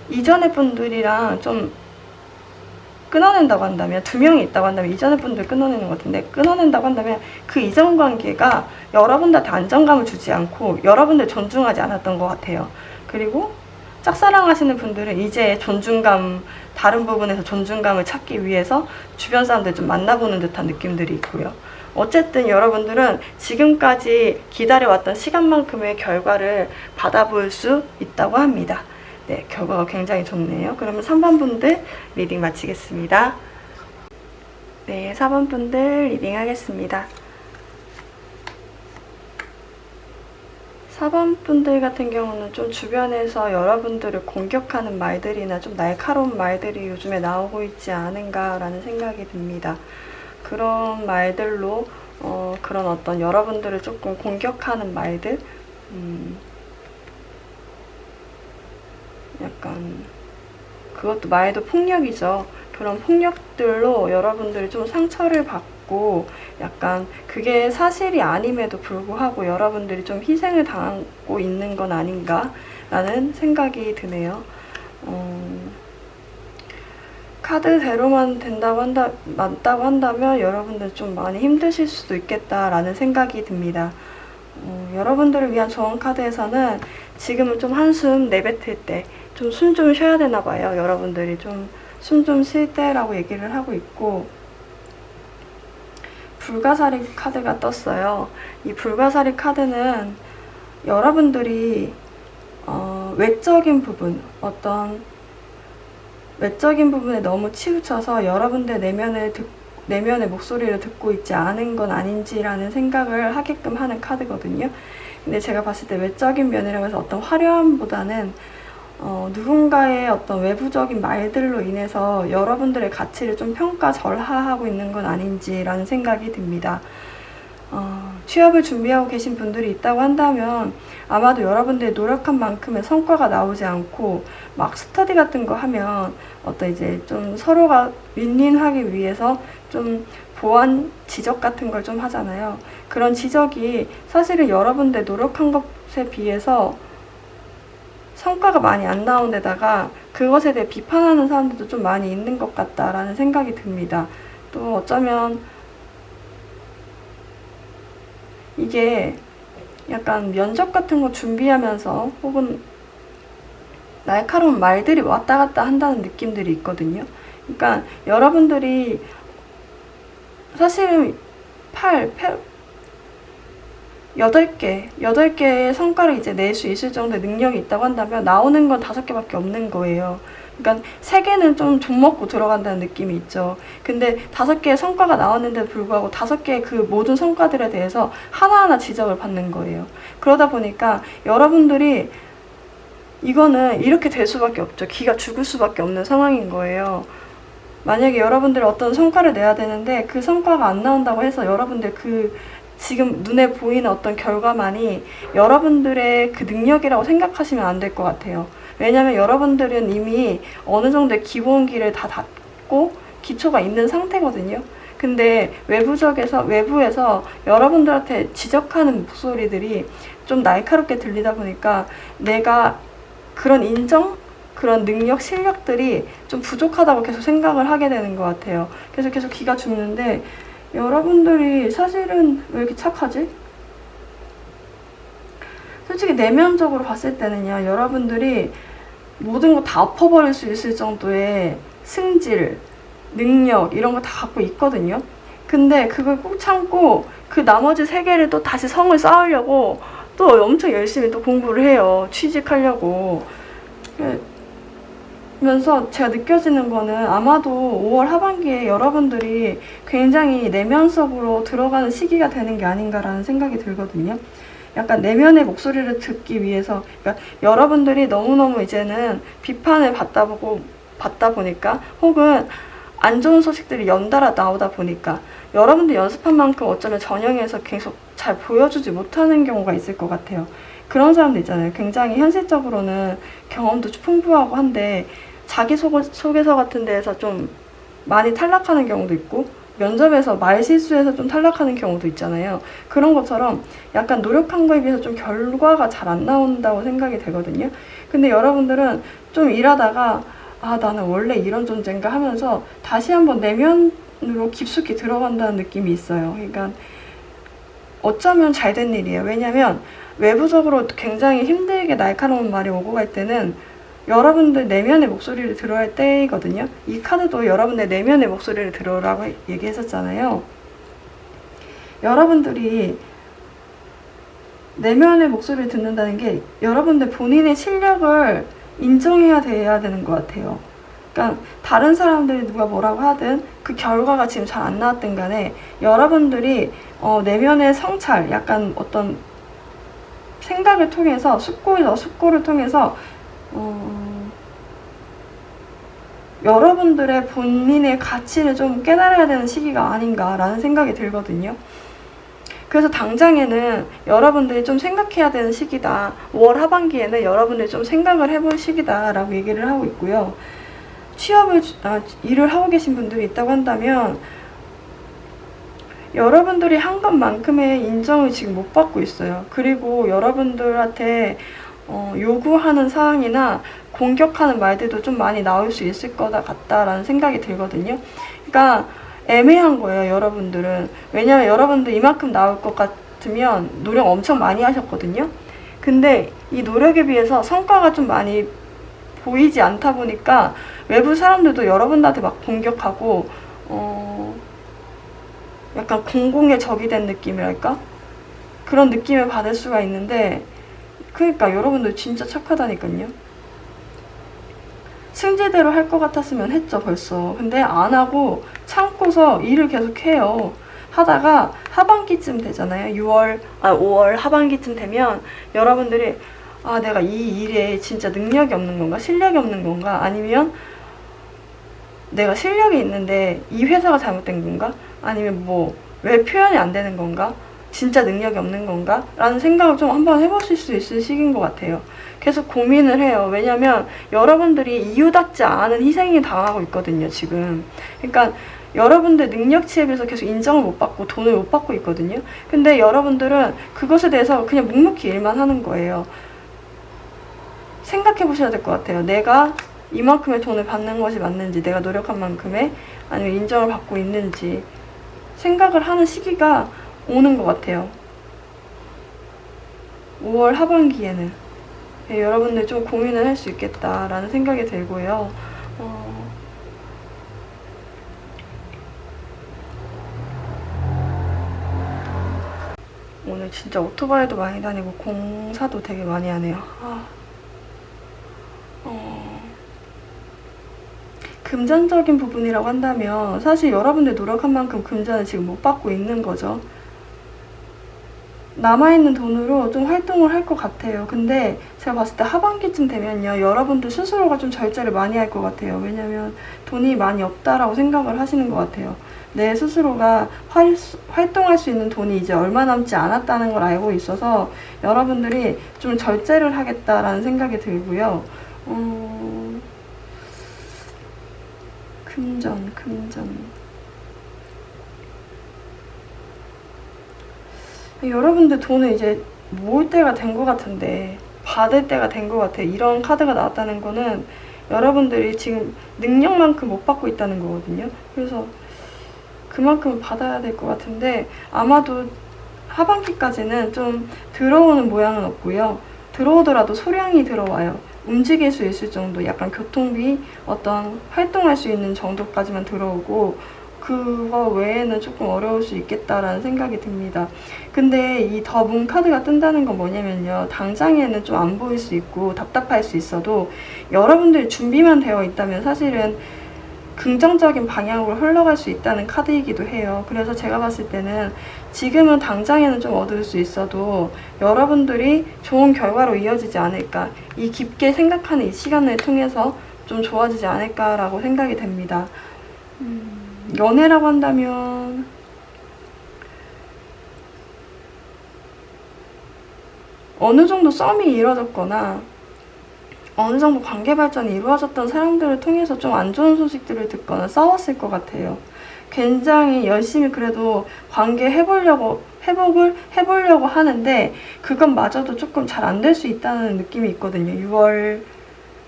이전의 분들이랑 좀 끊어낸다고 한다면, 2명이 있다고 한다면 이전의 분들 끊어내는 것 같은데, 끊어낸다고 한다면 그 이전 관계가 여러분들한테 안정감을 주지 않고 여러분들 존중하지 않았던 것 같아요. 그리고 짝사랑하시는 분들은 이제 존중감, 다른 부분에서 존중감을 찾기 위해서 주변 사람들 좀 만나보는 듯한 느낌들이 있고요. 어쨌든 여러분들은 지금까지 기다려왔던 시간만큼의 결과를 받아볼 수 있다고 합니다. 네, 결과가 굉장히 좋네요. 그러면 3번 분들 리딩 마치겠습니다. 네, 4번 분들 리딩 하겠습니다. 4번 분들 같은 경우는 좀 주변에서 여러분들을 공격하는 말들이나 좀 날카로운 말들이 요즘에 나오고 있지 않은가라는 생각이 듭니다. 그런 말들로 그런 어떤 여러분들을 조금 공격하는 말들, 약간 그것도 말도 폭력이죠. 그런 폭력들로 여러분들이 좀 상처를 받고, 약간 그게 사실이 아님에도 불구하고 여러분들이 좀 희생을 당하고 있는 건 아닌가 라는 생각이 드네요. 카드대로만 맞다고 한다면 여러분들 좀 많이 힘드실 수도 있겠다라는 생각이 듭니다. 여러분들을 위한 좋은 카드에서는 지금은 좀 한숨 내뱉을 때, 좀 숨 좀 쉬어야 되나 봐요. 여러분들이 좀 숨 좀 쉴 때라고 얘기를 하고 있고, 불가사리 카드가 떴어요. 이 불가사리 카드는 여러분들이 외적인 부분, 어떤 외적인 부분에 너무 치우쳐서 여러분들 내면의 목소리를 듣고 있지 않은 건 아닌지라는 생각을 하게끔 하는 카드거든요. 근데 제가 봤을 때 외적인 면이라고 해서 어떤 화려함보다는 누군가의 어떤 외부적인 말들로 인해서 여러분들의 가치를 좀 평가절하하고 있는 건 아닌지라는 생각이 듭니다. 취업을 준비하고 계신 분들이 있다고 한다면 아마도 여러분들이 노력한 만큼의 성과가 나오지 않고, 막 스터디 같은 거 하면 어떤 이제 좀 서로가 윈윈하기 위해서 좀 보완 지적 같은 걸 좀 하잖아요. 그런 지적이 사실은 여러분들 노력한 것에 비해서 성과가 많이 안 나온 데다가 그것에 대해 비판하는 사람들도 좀 많이 있는 것 같다라는 생각이 듭니다. 또 어쩌면 이게 약간 면접 같은 거 준비하면서 혹은 날카로운 말들이 왔다 갔다 한다는 느낌들이 있거든요. 그러니까 여러분들이 사실은 여덟 개의 성과를 이제 낼 수 있을 정도의 능력이 있다고 한다면 나오는 건 5개밖에 없는 거예요. 그러니까 3개는 좀 족먹고 들어간다는 느낌이 있죠. 근데 5개의 성과가 나왔는데도 불구하고 5개의 그 모든 성과들에 대해서 하나하나 지적을 받는 거예요. 그러다 보니까 여러분들이 이거는 이렇게 될 수밖에 없죠. 기가 죽을 수밖에 없는 상황인 거예요. 만약에 여러분들이 어떤 성과를 내야 되는데 그 성과가 안 나온다고 해서 여러분들 그 지금 눈에 보이는 어떤 결과만이 여러분들의 그 능력이라고 생각하시면 안 될 것 같아요. 왜냐면 여러분들은 이미 어느 정도의 기본기를 다 닫고 기초가 있는 상태거든요. 근데 외부에서 여러분들한테 지적하는 목소리들이 좀 날카롭게 들리다 보니까 내가 그런 인정? 그런 능력, 실력들이 좀 부족하다고 계속 생각을 하게 되는 것 같아요. 그래서 계속 기가 죽는데 여러분들이 사실은 왜 이렇게 착하지? 솔직히 내면적으로 봤을 때는요, 여러분들이 모든 거 다 엎어버릴 수 있을 정도의 승질, 능력 이런 거 다 갖고 있거든요. 근데 그걸 꼭 참고 그 나머지 3개를 또 다시 성을 쌓으려고 또 엄청 열심히 또 공부를 해요. 취직하려고. 그러면서 제가 느껴지는 거는 아마도 5월 하반기에 여러분들이 굉장히 내면 속으로 들어가는 시기가 되는 게 아닌가라는 생각이 들거든요. 약간 내면의 목소리를 듣기 위해서, 그러니까 여러분들이 너무너무 이제는 비판을 받다 보니까 혹은 안 좋은 소식들이 연달아 나오다 보니까 여러분들 연습한 만큼 어쩌면 전형에서 계속 잘 보여주지 못하는 경우가 있을 것 같아요. 그런 사람들 있잖아요. 굉장히 현실적으로는 경험도 풍부하고 한데 자기소개서 같은 데에서 좀 많이 탈락하는 경우도 있고 면접에서 말 실수해서 좀 탈락하는 경우도 있잖아요. 그런 것처럼 약간 노력한 거에 비해서 좀 결과가 잘 안 나온다고 생각이 되거든요. 근데 여러분들은 좀 일하다가 아, 나는 원래 이런 존재인가 하면서 다시 한번 내면으로 깊숙이 들어간다는 느낌이 있어요. 그러니까 어쩌면 잘 된 일이에요. 왜냐면 외부적으로 굉장히 힘들게 날카로운 말이 오고 갈 때는 여러분들 내면의 목소리를 들어야 할 때이거든요. 이 카드도 여러분들 내면의 목소리를 들으라고 얘기했었잖아요. 여러분들이 내면의 목소리를 듣는다는 게 여러분들 본인의 실력을 인정해야 돼야 되는 것 같아요. 그러니까 다른 사람들이 누가 뭐라고 하든 그 결과가 지금 잘 안 나왔든 간에 여러분들이 내면의 성찰, 약간 어떤 생각을 통해서 숙고를 통해서 여러분들의 본인의 가치를 좀 깨달아야 되는 시기가 아닌가라는 생각이 들거든요. 그래서 당장에는 여러분들이 좀 생각해야 되는 시기다. 5월 하반기에는 여러분들이 좀 생각을 해볼 시기다라고 얘기를 하고 있고요. 일을 하고 계신 분들이 있다고 한다면 여러분들이 한 것만큼의 인정을 지금 못 받고 있어요. 그리고 여러분들한테 요구하는 사항이나 공격하는 말들도 좀 많이 나올 수 있을 거다 같다라는 생각이 들거든요. 그러니까 애매한 거예요, 여러분들은. 왜냐면 여러분들 이만큼 나올 것 같으면 노력 엄청 많이 하셨거든요. 근데 이 노력에 비해서 성과가 좀 많이 보이지 않다 보니까 외부 사람들도 여러분들한테 막 공격하고 약간 공공의 적이 된 느낌이랄까? 그런 느낌을 받을 수가 있는데 그러니까 여러분들 진짜 착하다니까요. 승제대로 할 것 같았으면 했죠, 벌써. 근데 안 하고 참고서 일을 계속 해요. 하다가 하반기쯤 되잖아요. 5월 하반기쯤 되면 여러분들이 아, 내가 이 일에 진짜 능력이 없는 건가? 실력이 없는 건가? 아니면 내가 실력이 있는데 이 회사가 잘못된 건가? 아니면 뭐 왜 표현이 안 되는 건가? 진짜 능력이 없는 건가? 라는 생각을 좀 한번 해보실 수 있을 시기인 것 같아요. 계속 고민을 해요. 왜냐면 여러분들이 이유답지 않은 희생이 당하고 있거든요, 지금. 그러니까 여러분들 능력치에 비해서 계속 인정을 못 받고 돈을 못 받고 있거든요. 근데 여러분들은 그것에 대해서 그냥 묵묵히 일만 하는 거예요. 생각해 보셔야 될 것 같아요. 내가 이만큼의 돈을 받는 것이 맞는지, 내가 노력한 만큼의, 아니면 인정을 받고 있는지 생각을 하는 시기가 오는 것 같아요. 5월 하반기에는. 네, 여러분들 좀 고민을 할 수 있겠다라는 생각이 들고요. 오늘 진짜 오토바이도 많이 다니고 공사도 되게 많이 하네요. 금전적인 부분이라고 한다면 사실 여러분들 노력한 만큼 금전을 지금 못 받고 있는 거죠. 남아있는 돈으로 좀 활동을 할 것 같아요. 근데 제가 봤을 때 하반기쯤 되면요, 여러분들 스스로가 좀 절제를 많이 할 것 같아요. 왜냐면 돈이 많이 없다라고 생각을 하시는 것 같아요. 내 스스로가 활동할 수 있는 돈이 이제 얼마 남지 않았다는 걸 알고 있어서 여러분들이 좀 절제를 하겠다라는 생각이 들고요. 금전. 여러분들 돈을 이제 모을 때가 된 것 같은데, 받을 때가 된 것 같아요. 이런 카드가 나왔다는 거는 여러분들이 지금 능력만큼 못 받고 있다는 거거든요. 그래서 그만큼 받아야 될 것 같은데, 아마도 하반기까지는 좀 들어오는 모양은 없고요. 들어오더라도 소량이 들어와요. 움직일 수 있을 정도, 약간 교통비, 어떤 활동할 수 있는 정도까지만 들어오고, 그거 외에는 조금 어려울 수 있겠다라는 생각이 듭니다. 근데 이 더 문 카드가 뜬다는 건 뭐냐면요, 당장에는 좀 안 보일 수 있고 답답할 수 있어도 여러분들이 준비만 되어 있다면 사실은 긍정적인 방향으로 흘러갈 수 있다는 카드이기도 해요. 그래서 제가 봤을 때는 지금은 당장에는 좀 얻을 수 있어도 여러분들이 좋은 결과로 이어지지 않을까, 이 깊게 생각하는 이 시간을 통해서 좀 좋아지지 않을까라고 생각이 됩니다. 연애라고 한다면 어느 정도 썸이 이루어졌거나 어느 정도 관계 발전이 이루어졌던 사람들을 통해서 좀 안 좋은 소식들을 듣거나 싸웠을 것 같아요. 굉장히 열심히 그래도 회복을 해보려고 하는데 그것마저도 조금 잘 안 될 수 있다는 느낌이 있거든요.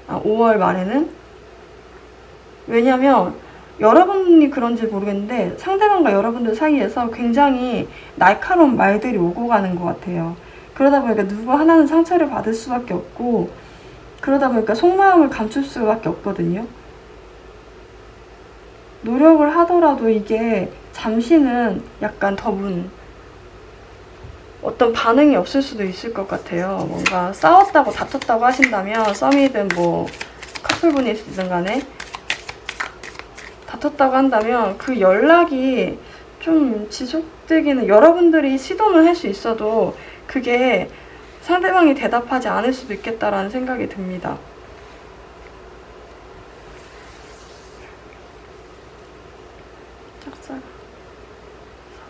5월 말에는. 왜냐면 여러분이 그런지 모르겠는데 상대방과 여러분들 사이에서 굉장히 날카로운 말들이 오고 가는 것 같아요. 그러다 보니까 누구 하나는 상처를 받을 수밖에 없고, 그러다 보니까 속마음을 감출 수밖에 없거든요. 노력을 하더라도 이게 잠시는 약간 어떤 반응이 없을 수도 있을 것 같아요. 뭔가 싸웠다고 다퉜다고 하신다면, 썸이든 뭐 커플분이든 간에 다퉜다고 한다면 그 연락이 좀 지속되기는, 여러분들이 시도는 할 수 있어도 그게 상대방이 대답하지 않을 수도 있겠다라는 생각이 듭니다. 짝사랑,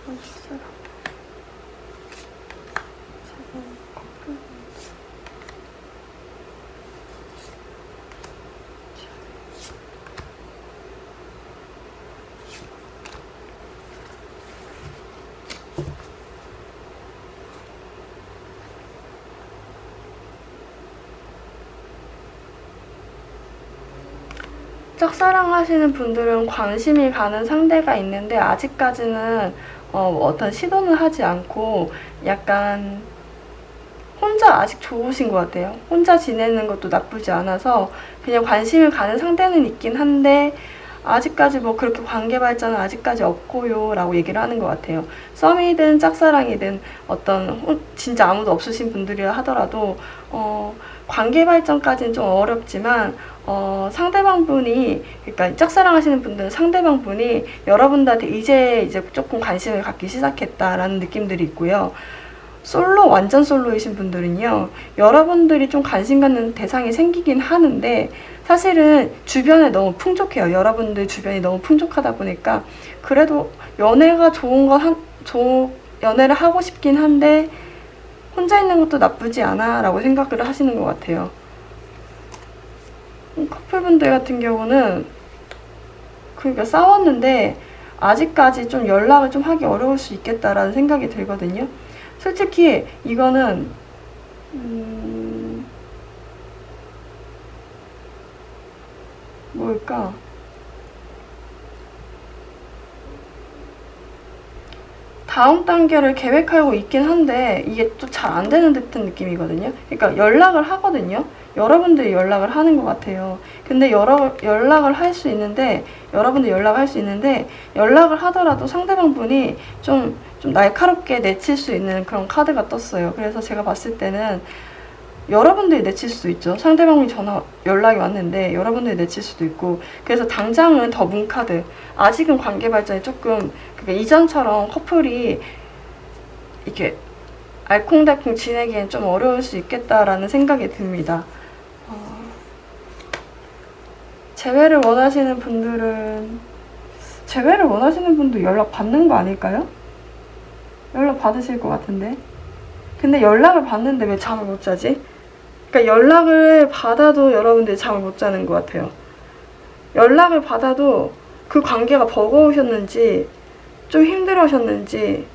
4번 짝사랑, 4번 커플. 짝사랑 하시는 분들은 관심이 가는 상대가 있는데 아직까지는 어떤 시도는 하지 않고 약간 혼자 아직 좋으신 것 같아요. 혼자 지내는 것도 나쁘지 않아서 그냥 관심을 가는 상대는 있긴 한데 아직까지 뭐 그렇게 관계 발전은 아직까지 없고요 라고 얘기를 하는 것 같아요. 썸이든 짝사랑이든 어떤 진짜 아무도 없으신 분들이라 하더라도 관계 발전까지는 좀 어렵지만 상대방분이, 그러니까 짝사랑 하시는 분들은 상대방분이 여러분들한테 이제 조금 관심을 갖기 시작했다라는 느낌들이 있고요. 완전 솔로이신 분들은요, 여러분들이 좀 관심 갖는 대상이 생기긴 하는데 사실은 주변에 너무 풍족해요. 여러분들 주변이 너무 풍족하다 보니까 그래도 연애가 연애를 하고 싶긴 한데 혼자 있는 것도 나쁘지 않아 라고 생각을 하시는 것 같아요. 커플분들 같은 경우는 그러니까 싸웠는데 아직까지 좀 연락을 좀 하기 어려울 수 있겠다라는 생각이 들거든요. 솔직히 이거는 뭘까? 다음 단계를 계획하고 있긴 한데 이게 또 잘 안 되는 듯한 느낌이거든요. 그러니까 연락을 하거든요. 여러분들이 연락을 하는 것 같아요. 근데 연락을 할 수 있는데, 여러분들 연락을 할 수 있는데 연락을 하더라도 상대방 분이 좀 좀 날카롭게 내칠 수 있는 그런 카드가 떴어요. 그래서 제가 봤을 때는 여러분들이 내칠 수도 있죠. 상대방이 연락이 왔는데 여러분들이 내칠 수도 있고, 그래서 당장은 더 문 카드, 아직은 관계 발전이 조금, 그러니까 이전처럼 커플이 이렇게 알콩달콩 지내기엔 좀 어려울 수 있겠다라는 생각이 듭니다. 재회를 원하시는 분도 연락 받는 거 아닐까요? 연락 받으실 것 같은데. 근데 연락을 받는데 왜 잠을 못 자지? 그러니까 연락을 받아도 여러분들이 잠을 못 자는 것 같아요. 연락을 받아도 그 관계가 버거우셨는지, 좀 힘들으셨는지,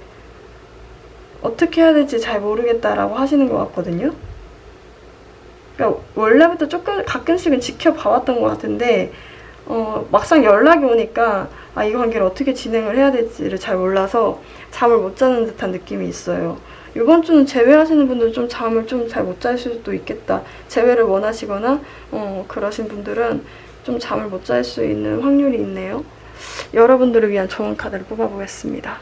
어떻게 해야 될지 잘 모르겠다라고 하시는 것 같거든요. 그러니까 원래부터 조금 가끔씩은 지켜봐왔던 것 같은데, 막상 연락이 오니까 이 관계를 어떻게 진행을 해야 될지를 잘 몰라서 잠을 못 자는 듯한 느낌이 있어요. 이번 주는 재회하시는 분들 좀 잠을 좀 잘 못 잘 수도 있겠다. 재회를 원하시거나 그러신 분들은 좀 잠을 못 잘 수 있는 확률이 있네요. 여러분들을 위한 좋은 카드를 뽑아보겠습니다.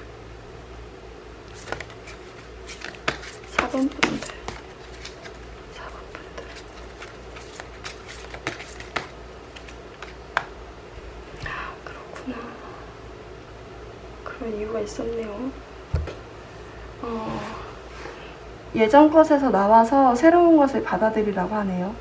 4번 분들. 그렇구나. 그런 이유가 있었네요. 예전 것에서 나와서 새로운 것을 받아들이라고 하네요.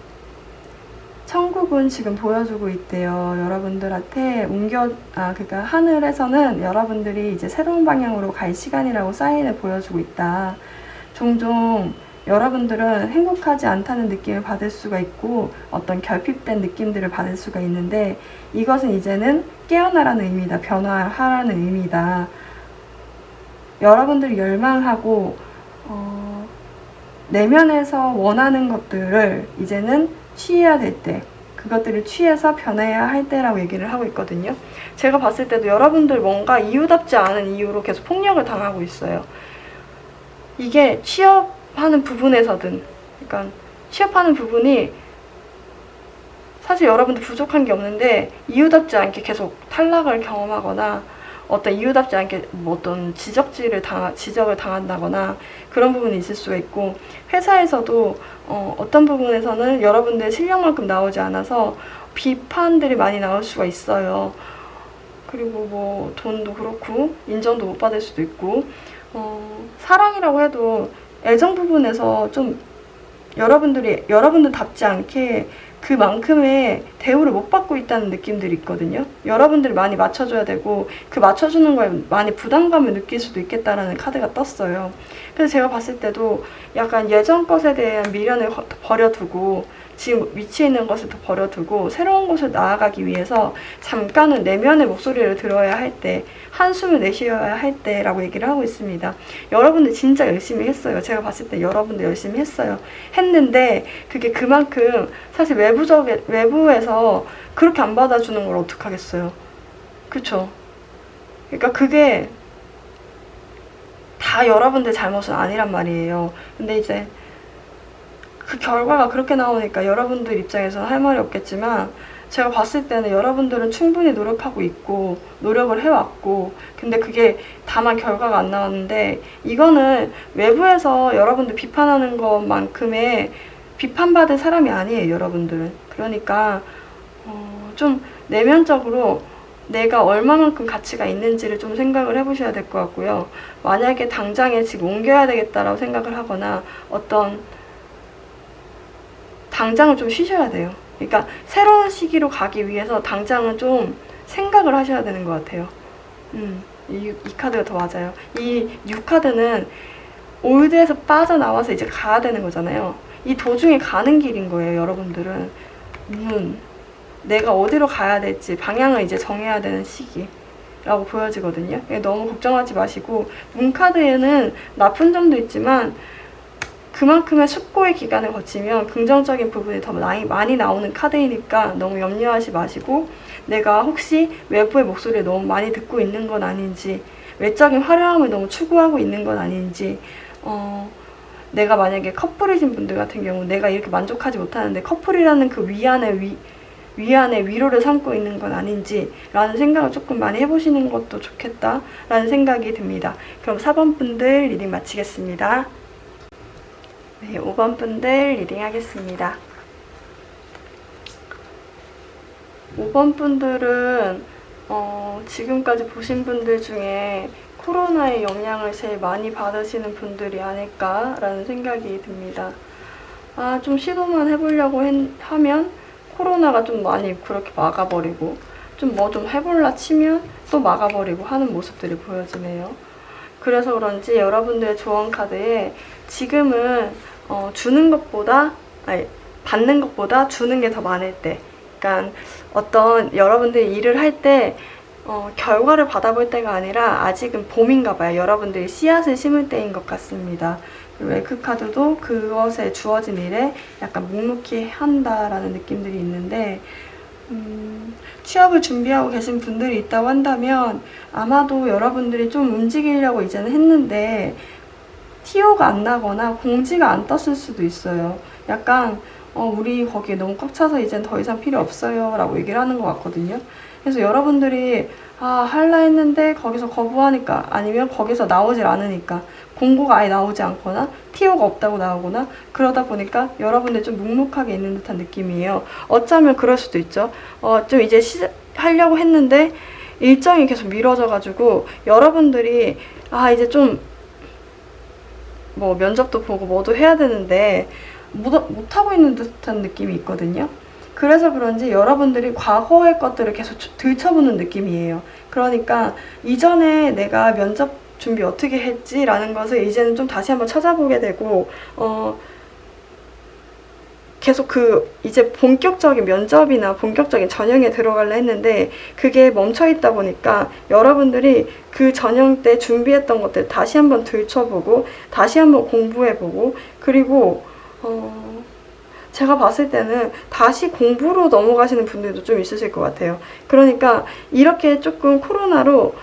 천국은 지금 보여주고 있대요. 여러분들한테 그러니까 하늘에서는 여러분들이 이제 새로운 방향으로 갈 시간이라고 사인을 보여주고 있다. 종종 여러분들은 행복하지 않다는 느낌을 받을 수가 있고, 어떤 결핍된 느낌들을 받을 수가 있는데, 이것은 이제는 깨어나라는 의미다. 변화하라는 의미다. 여러분들이 열망하고 내면에서 원하는 것들을 이제는 취해야 될 때, 그것들을 취해서 변해야 할 때라고 얘기를 하고 있거든요. 제가 봤을 때도 여러분들 뭔가 이유답지 않은 이유로 계속 폭력을 당하고 있어요. 이게 취업하는 부분에서든, 그러니까 취업하는 부분이 사실 여러분들 부족한 게 없는데 이유답지 않게 계속 탈락을 경험하거나, 어떤 이유답지 않게 어떤 지적을 당한다거나 그런 부분이 있을 수가 있고, 회사에서도 어떤 부분에서는 여러분들의 실력만큼 나오지 않아서 비판들이 많이 나올 수가 있어요. 그리고 뭐 돈도 그렇고 인정도 못 받을 수도 있고, 사랑이라고 해도 애정 부분에서 좀 여러분들답지 않게 그만큼의 대우를 못 받고 있다는 느낌들이 있거든요. 여러분들이 많이 맞춰줘야 되고, 그 맞춰주는 거에 많이 부담감을 느낄 수도 있겠다라는 카드가 떴어요. 그래서 제가 봤을 때도 약간 예전 것에 대한 미련을 버려두고, 지금 위치에 있는 것을 더 버려두고 새로운 곳을 나아가기 위해서 잠깐은 내면의 목소리를 들어야 할 때, 한숨을 내쉬어야 할 때라고 얘기를 하고 있습니다. 여러분들 진짜 열심히 했어요. 제가 봤을 때 여러분들 열심히 했는데 그게 그만큼 사실 외부에서 그렇게 안 받아주는 걸 어떡하겠어요. 그쵸? 그러니까 그게 다 여러분들 잘못은 아니란 말이에요. 근데 이제 그 결과가 그렇게 나오니까 여러분들 입장에서는 할 말이 없겠지만, 제가 봤을 때는 여러분들은 충분히 노력하고 있고 노력을 해왔고, 근데 그게 다만 결과가 안 나왔는데, 이거는 외부에서 여러분들 비판하는 것만큼의 비판받을 사람이 아니에요, 여러분들은. 그러니까 좀 내면적으로 내가 얼마만큼 가치가 있는지를 좀 생각을 해보셔야 될 것 같고요. 만약에 당장에 지금 옮겨야 되겠다라고 생각을 하거나, 당장은 좀 쉬셔야 돼요. 그러니까 새로운 시기로 가기 위해서 당장은 좀 생각을 하셔야 되는 것 같아요. 이 카드가 더 맞아요. 이 6카드는 올드에서 빠져나와서 이제 가야 되는 거잖아요. 이 도중에 가는 길인 거예요, 여러분들은. 내가 어디로 가야 될지 방향을 이제 정해야 되는 시기라고 보여지거든요. 너무 걱정하지 마시고, 문카드에는 나쁜 점도 있지만 그만큼의 숙고의 기간을 거치면 긍정적인 부분이 더 많이 나오는 카드이니까 너무 염려하지 마시고, 내가 혹시 외부의 목소리를 너무 많이 듣고 있는 건 아닌지, 외적인 화려함을 너무 추구하고 있는 건 아닌지, 내가 만약에 커플이신 분들 같은 경우 내가 이렇게 만족하지 못하는데 커플이라는 그 위안을 위안의 위로를 삼고 있는 건 아닌지라는 생각을 조금 많이 해보시는 것도 좋겠다라는 생각이 듭니다. 그럼 4번 분들 리딩 마치겠습니다. 네, 5번 분들 리딩 하겠습니다. 5번 분들은 지금까지 보신 분들 중에 코로나의 영향을 제일 많이 받으시는 분들이 아닐까라는 생각이 듭니다. 좀 시도만 해보려고 하면 코로나가 좀 많이 그렇게 막아버리고 좀 뭐 좀 해볼라 치면 또 막아버리고 하는 모습들이 보여지네요. 그래서 그런지 여러분들의 조언 카드에 지금은 주는 것보다 받는 것보다 주는 게 더 많을 때, 그러니까 어떤 여러분들이 일을 할 때 결과를 받아볼 때가 아니라 아직은 봄인가 봐요. 여러분들이 씨앗을 심을 때인 것 같습니다. 웨이크 카드도 그것에 주어진 일에 약간 묵묵히 한다라는 느낌들이 있는데, 취업을 준비하고 계신 분들이 있다고 한다면 아마도 여러분들이 좀 움직이려고 이제는 했는데 TO가 안 나거나 공지가 안 떴을 수도 있어요. 약간 우리 거기에 너무 꽉 차서 이젠 더 이상 필요 없어요 라고 얘기를 하는 것 같거든요. 그래서 여러분들이 할라 했는데 거기서 거부하니까, 아니면 거기서 나오질 않으니까, 공고가 아예 나오지 않거나 TO가 없다고 나오거나 그러다 보니까 여러분들 좀 묵묵하게 있는 듯한 느낌이에요. 어쩌면 그럴 수도 있죠. 좀 이제 하려고 했는데 일정이 계속 미뤄져가지고 여러분들이 이제 좀 뭐 면접도 보고 뭐도 해야 되는데 못하고 있는 듯한 느낌이 있거든요. 그래서 그런지 여러분들이 과거의 것들을 계속 들춰보는 느낌이에요. 그러니까 이전에 내가 면접 준비 어떻게 했지? 라는 것을 이제는 좀 다시 한번 찾아보게 되고, 계속 이제 본격적인 면접이나 본격적인 전형에 들어가려 했는데 그게 멈춰있다 보니까 여러분들이 그 전형 때 준비했던 것들 다시 한번 들춰보고 다시 한번 공부해보고, 그리고 제가 봤을 때는 다시 공부로 넘어가시는 분들도 좀 있으실 것 같아요. 그러니까 이렇게 조금 코로나로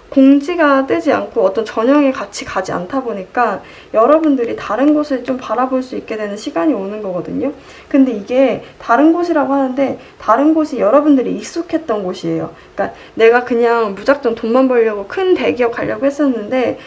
공지가 뜨지 않고 어떤 전형에 같이 가지 않다 보니까 여러분들이 다른 곳을 좀 바라볼 수 있게 되는 시간이 오는 거거든요. 근데 이게 다른 곳이라고 하는데 다른 곳이 여러분들이 익숙했던 곳이에요. 그러니까 내가 그냥 무작정 돈만 벌려고 큰 대기업 가려고 했었는데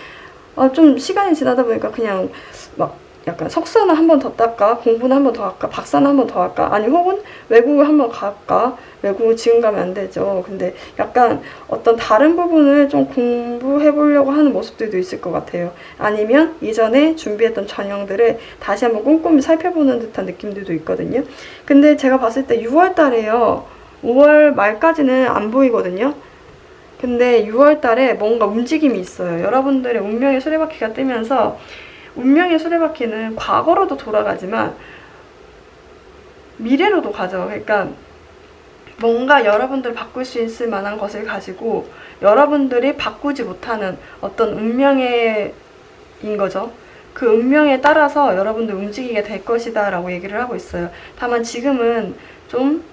좀 시간이 지나다 보니까 그냥 막 약간 석사는 한 번 더 딸까? 공부는 한 번 더 할까? 박사는 한 번 더 할까? 아니 혹은 외국을 한 번 갈까? 외국을 지금 가면 안 되죠. 근데 약간 어떤 다른 부분을 좀 공부해 보려고 하는 모습들도 있을 것 같아요. 아니면 이전에 준비했던 전형들을 다시 한번 꼼꼼히 살펴보는 듯한 느낌들도 있거든요. 근데 제가 봤을 때 6월 달에요. 5월 말까지는 안 보이거든요. 근데 6월 달에 뭔가 움직임이 있어요. 여러분들의 운명의 수레바퀴가 뜨면서, 운명의 수레바퀴는 과거로도 돌아가지만 미래로도 가죠. 그러니까 뭔가 여러분들 바꿀 수 있을 만한 것을 가지고 여러분들이 바꾸지 못하는 어떤 운명인 거죠. 그 운명에 따라서 여러분들 움직이게 될 것이다 라고 얘기를 하고 있어요. 다만 지금은 좀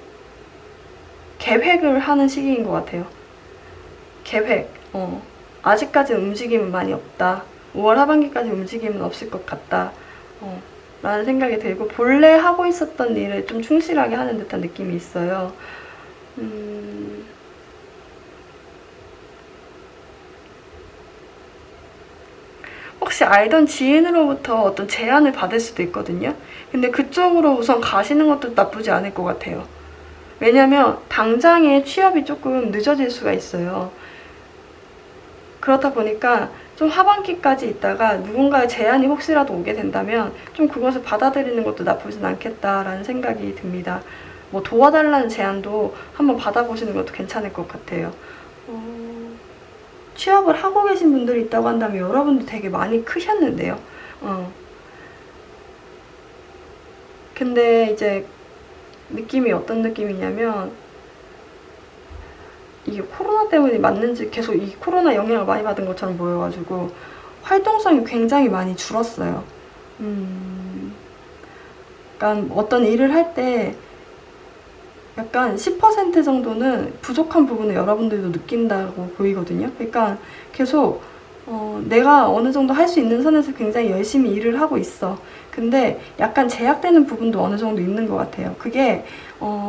계획을 하는 시기인 것 같아요. 계획. 아직까지는 움직임은 많이 없다. 5월 하반기까지 움직임은 없을 것 같다 라는 생각이 들고, 본래 하고 있었던 일을 좀 충실하게 하는 듯한 느낌이 있어요. 혹시 알던 지인으로부터 어떤 제안을 받을 수도 있거든요. 근데 그쪽으로 우선 가시는 것도 나쁘지 않을 것 같아요. 왜냐면 당장의 취업이 조금 늦어질 수가 있어요. 그렇다 보니까 좀 하반기까지 있다가 누군가의 제안이 혹시라도 오게 된다면 좀 그것을 받아들이는 것도 나쁘진 않겠다라는 생각이 듭니다. 뭐 도와달라는 제안도 한번 받아보시는 것도 괜찮을 것 같아요. 취업을 하고 계신 분들이 있다고 한다면 여러분도 되게 많이 크셨는데요. 근데 이제 느낌이 어떤 느낌이냐면, 이게 코로나 때문에 맞는지 계속 이 코로나 영향을 많이 받은 것처럼 보여가지고 활동성이 굉장히 많이 줄었어요. 그러니까 어떤 일을 할 때 약간 10% 정도는 부족한 부분을 여러분들도 느낀다고 보이거든요. 그러니까 계속 내가 어느 정도 할 수 있는 선에서 굉장히 열심히 일을 하고 있어. 근데 약간 제약되는 부분도 어느 정도 있는 것 같아요. 그게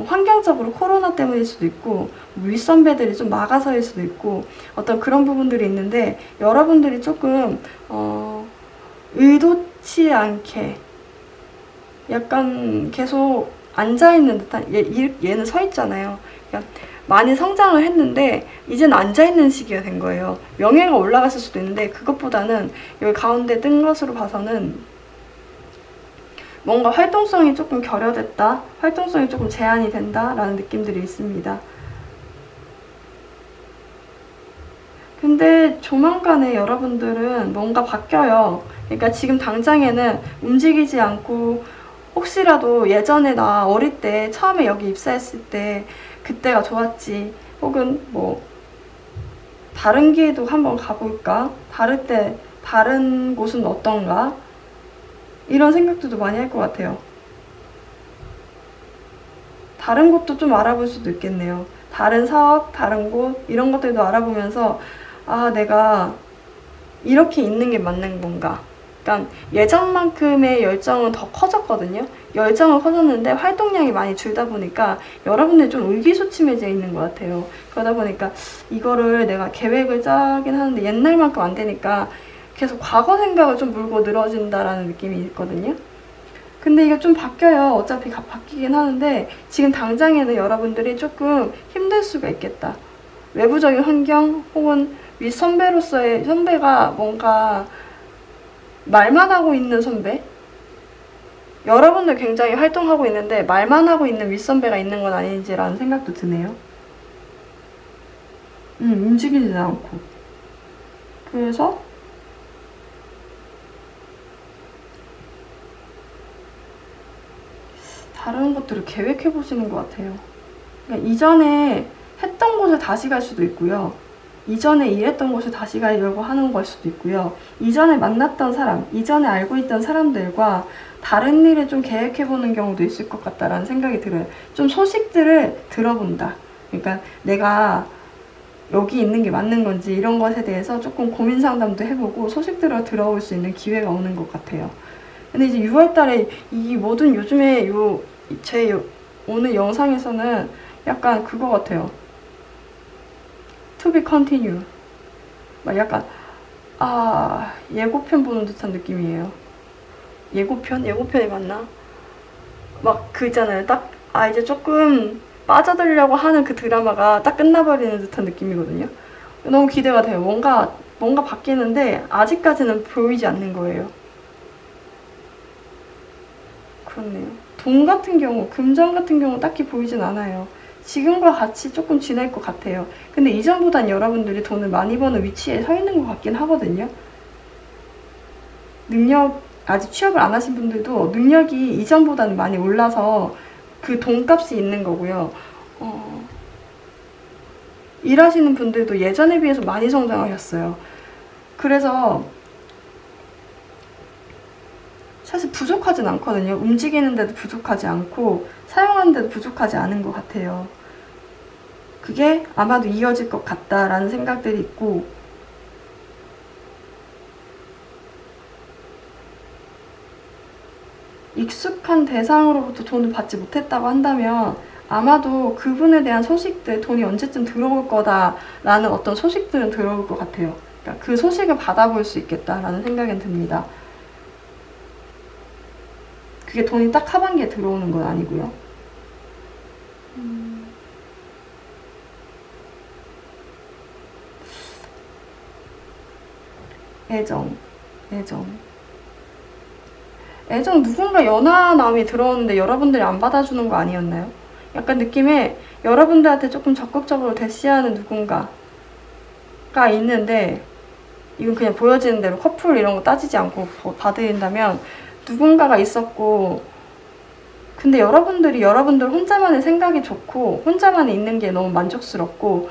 환경적으로 코로나 때문일 수도 있고 윗선배들이 좀 막아서일 수도 있고 어떤 그런 부분들이 있는데 여러분들이 조금 의도치 않게 약간 계속 앉아있는 듯한 얘는 서 있잖아요. 그러니까 많이 성장을 했는데 이제는 앉아있는 시기가 된 거예요. 명예가 올라갔을 수도 있는데 그것보다는 여기 가운데 뜬 것으로 봐서는 뭔가 활동성이 조금 결여됐다, 활동성이 조금 제한이 된다 라는 느낌들이 있습니다. 근데 조만간에 여러분들은 뭔가 바뀌어요. 그러니까 지금 당장에는 움직이지 않고 혹시라도 예전에 나 어릴 때 처음에 여기 입사했을 때 그때가 좋았지, 혹은 뭐 다른 기회도 한번 가볼까, 다른 곳은 어떤가, 이런 생각들도 많이 할 것 같아요. 다른 곳도 좀 알아볼 수도 있겠네요. 다른 사업, 다른 곳, 이런 것들도 알아보면서 아, 내가 이렇게 있는 게 맞는 건가. 그러니까 예전만큼의 열정은 더 커졌거든요. 열정은 커졌는데 활동량이 많이 줄다 보니까 여러분들이 좀 의기소침해져 있는 것 같아요. 그러다 보니까 이거를 내가 계획을 짜긴 하는데 옛날만큼 안 되니까 계속 과거 생각을 좀 물고 늘어진다라는 느낌이 있거든요. 근데 이게 좀 바뀌어요. 어차피 바뀌긴 하는데 지금 당장에는 여러분들이 조금 힘들 수가 있겠다. 외부적인 환경 혹은 윗선배로서의 선배가 뭔가 말만 하고 있는 선배? 여러분들 굉장히 활동하고 있는데 말만 하고 있는 윗선배가 있는 건 아닌지라는 생각도 드네요. 움직이지 않고. 그래서 다른 것들을 계획해 보시는 것 같아요. 그러니까 이전에 했던 곳에 다시 갈 수도 있고요. 이전에 일했던 곳에 다시 가려고 하는 걸 수도 있고요. 이전에 만났던 사람, 이전에 알고 있던 사람들과 다른 일을 좀 계획해보는 경우도 있을 것 같다라는 생각이 들어요. 좀 소식들을 들어본다. 그러니까 내가 여기 있는 게 맞는 건지 이런 것에 대해서 조금 고민 상담도 해보고 소식들을 들어올 수 있는 기회가 오는 것 같아요. 근데 이제 6월 달에 이 모든 요즘에 오늘 영상에서는 약간 그거 같아요. To be continue. 막 약간 예고편 보는 듯한 느낌이에요. 예고편? 예고편이 맞나? 막 그 있잖아요. 딱 이제 조금 빠져들려고 하는 그 드라마가 딱 끝나버리는 듯한 느낌이거든요. 너무 기대가 돼요. 뭔가 바뀌는데 아직까지는 보이지 않는 거예요. 그렇네요. 돈 같은 경우, 금전 같은 경우 딱히 보이진 않아요. 지금과 같이 조금 지낼 것 같아요. 근데 이전보단 여러분들이 돈을 많이 버는 위치에 서 있는 것 같긴 하거든요. 아직 취업을 안 하신 분들도 능력이 이전보다는 많이 올라서 그 돈값이 있는 거고요. 일하시는 분들도 예전에 비해서 많이 성장하셨어요. 그래서 사실 부족하진 않거든요. 움직이는데도 부족하지 않고 사용하는데도 부족하지 않은 것 같아요. 그게 아마도 이어질 것 같다라는 생각들이 있고, 익숙한 대상으로부터 돈을 받지 못했다고 한다면 아마도 그분에 대한 소식들, 돈이 언제쯤 들어올 거다라는 어떤 소식들은 들어올 것 같아요. 그러니까 그 소식을 받아볼 수 있겠다라는 생각이 듭니다. 그게 돈이 딱 하반기에 들어오는 건 아니고요. 애정 누군가 연하남이 들어오는데 여러분들이 안 받아주는 거 아니었나요? 약간 느낌에 여러분들한테 조금 적극적으로 대시하는 누군가가 있는데 이건 그냥 보여지는 대로 커플 이런 거 따지지 않고 봐드린다면 누군가가 있었고, 근데 여러분들 혼자만의 생각이 좋고 혼자만에 있는 게 너무 만족스럽고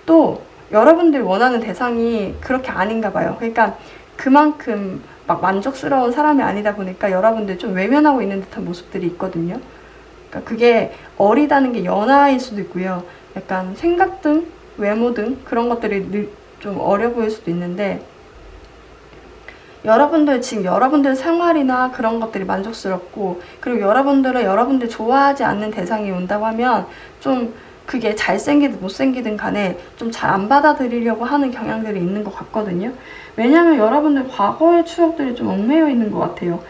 또 여러분들이 원하는 대상이 그렇게 아닌가 봐요. 그러니까 그만큼 막 만족스러운 사람이 아니다 보니까 여러분들 좀 외면하고 있는 듯한 모습들이 있거든요. 그러니까 그게 어리다는 게 연하일 수도 있고요. 약간 생각 등 외모 등 그런 것들이 좀 어려 보일 수도 있는데 여러분들 지금 여러분들 생활이나 그런 것들이 만족스럽고, 그리고 여러분들은 여러분들 좋아하지 않는 대상이 온다고 하면 좀 그게 잘생기든 못생기든 간에 좀 잘 안 받아들이려고 하는 경향들이 있는 것 같거든요. 왜냐면 여러분들 과거의 추억들이 좀 얽매여 있는 것 같아요.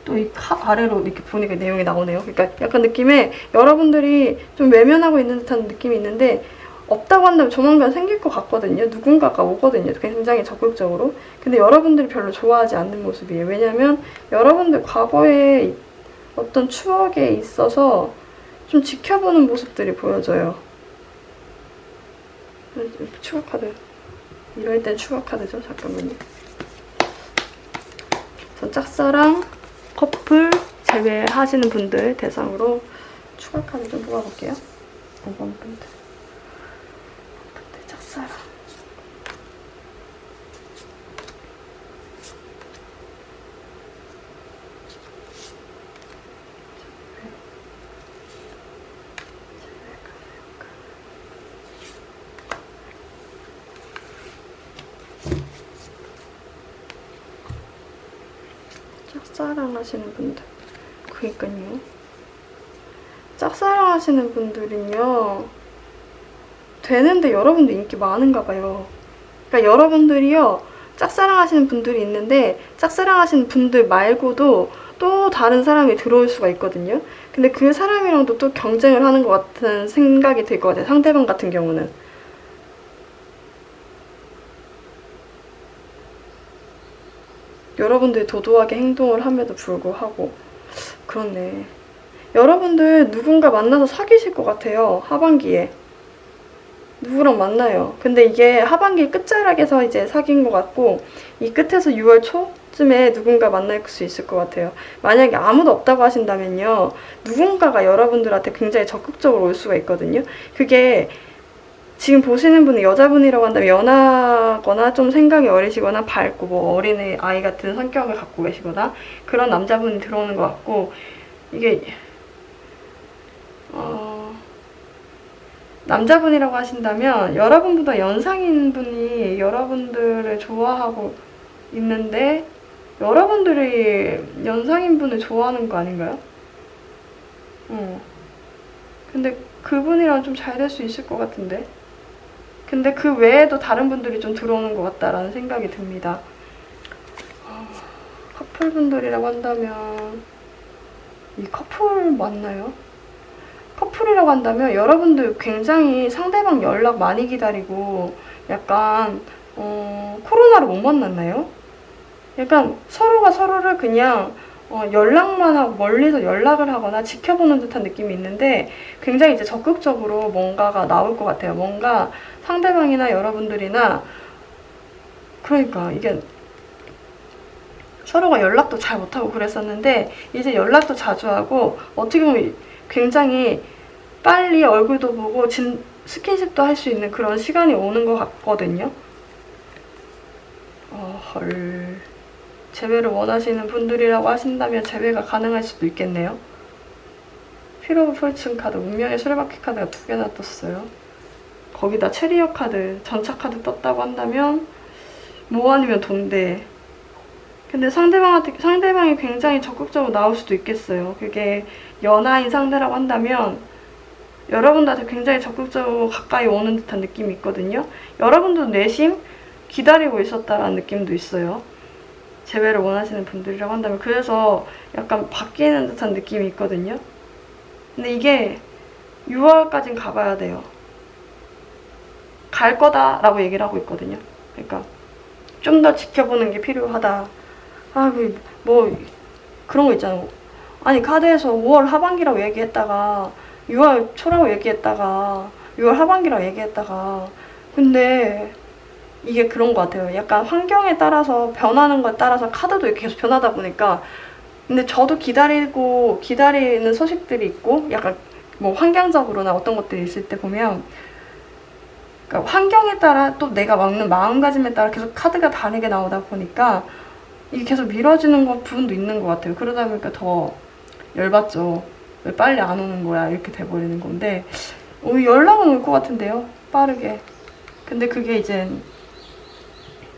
또 이 아래로 이렇게 보니까 내용이 나오네요. 그러니까 약간 느낌에 여러분들이 좀 외면하고 있는 듯한 느낌이 있는데, 없다고 한다면 조만간 생길 것 같거든요. 누군가가 오거든요. 굉장히 적극적으로. 근데 여러분들이 별로 좋아하지 않는 모습이에요. 왜냐면 여러분들 과거에 어떤 추억에 있어서 좀 지켜보는 모습들이 보여져요. 추억 카드. 이럴 땐 추억 카드죠. 잠깐만요. 전 짝사랑, 커플 제외하시는 분들 대상으로 추억 카드 좀 뽑아볼게요. 5번 분들. 짝사랑. 짝사랑 하시는 분들. 그니까요. 짝사랑 하시는 분들은요, 되는데 여러분들 인기 많은가 봐요. 그러니까 여러분들이요, 짝사랑 하시는 분들이 있는데, 짝사랑 하시는 분들 말고도 또 다른 사람이 들어올 수가 있거든요. 근데 그 사람이랑도 또 경쟁을 하는 것 같은 생각이 들 것 같아요. 상대방 같은 경우는. 여러분들이 도도하게 행동을 함에도 불구하고. 그렇네. 여러분들 누군가 만나서 사귀실 것 같아요. 하반기에. 누구랑 만나요. 근데 이게 하반기 끝자락에서 이제 사귄 것 같고, 이 끝에서 6월 초쯤에 누군가 만날 수 있을 것 같아요. 만약에 아무도 없다고 하신다면요, 누군가가 여러분들한테 굉장히 적극적으로 올 수가 있거든요. 그게 지금 보시는 분이 여자분이라고 한다면 연하거나 좀 생각이 어리시거나 밝고 뭐 어린애 아이 같은 성격을 갖고 계시거나 그런 남자분이 들어오는 것 같고, 이게 남자분이라고 하신다면 여러분보다 연상인 분이 여러분들을 좋아하고 있는데, 여러분들이 연상인 분을 좋아하는 거 아닌가요? 근데 그분이랑 좀 잘 될 수 있을 것 같은데. 근데 그 외에도 다른 분들이 좀 들어오는 것 같다라는 생각이 듭니다. 커플분들이라고 한다면, 이 커플 맞나요? 커플이라고 한다면 여러분들 굉장히 상대방 연락 많이 기다리고 약간 코로나로 못 만났나요? 약간 서로가 서로를 그냥 연락만 하고 멀리서 연락을 하거나 지켜보는 듯한 느낌이 있는데, 굉장히 이제 적극적으로 뭔가가 나올 것 같아요. 뭔가 상대방이나 여러분들이나, 그러니까 이게 서로가 연락도 잘 못하고 그랬었는데 이제 연락도 자주 하고, 어떻게 보면 굉장히 빨리 얼굴도 보고 스킨십도 할 수 있는 그런 시간이 오는 것 같거든요. 헐. 재회를 원하시는 분들이라고 하신다면 재회가 가능할 수도 있겠네요. 피로 오브 폴춘 카드, 운명의 수레바퀴 카드가 2개나 떴어요. 거기다 체리어 카드, 전차 카드 떴다고 한다면 뭐 아니면 돈대. 근데 상대방이 굉장히 적극적으로 나올 수도 있겠어요. 그게 연하인 상대라고 한다면 여러분들한테 굉장히 적극적으로 가까이 오는 듯한 느낌이 있거든요. 여러분도 내심 기다리고 있었다라는 느낌도 있어요. 재회를 원하시는 분들이라고 한다면. 그래서 약간 바뀌는 듯한 느낌이 있거든요. 근데 이게 6월까진 가봐야 돼요. 갈 거다라고 얘기를 하고 있거든요. 그러니까 좀 더 지켜보는 게 필요하다. 뭐 그런 거 있잖아. 아니, 카드에서 5월 하반기라고 얘기했다가 6월 초라고 얘기했다가 6월 하반기라고 얘기했다가, 근데 이게 그런 것 같아요. 약간 환경에 따라서 변하는 것에 따라서 카드도 이렇게 계속 변하다 보니까. 근데 저도 기다리는 소식들이 있고, 약간 뭐 환경적으로나 어떤 것들이 있을 때 보면, 그러니까 환경에 따라 또 내가 먹는 마음가짐에 따라 계속 카드가 다르게 나오다 보니까 이게 계속 미뤄지는 부분도 있는 것 같아요. 그러다 보니까 더 열받죠. 왜 빨리 안 오는 거야? 이렇게 돼버리는 건데, 연락은 올 것 같은데요. 빠르게. 근데 그게 이제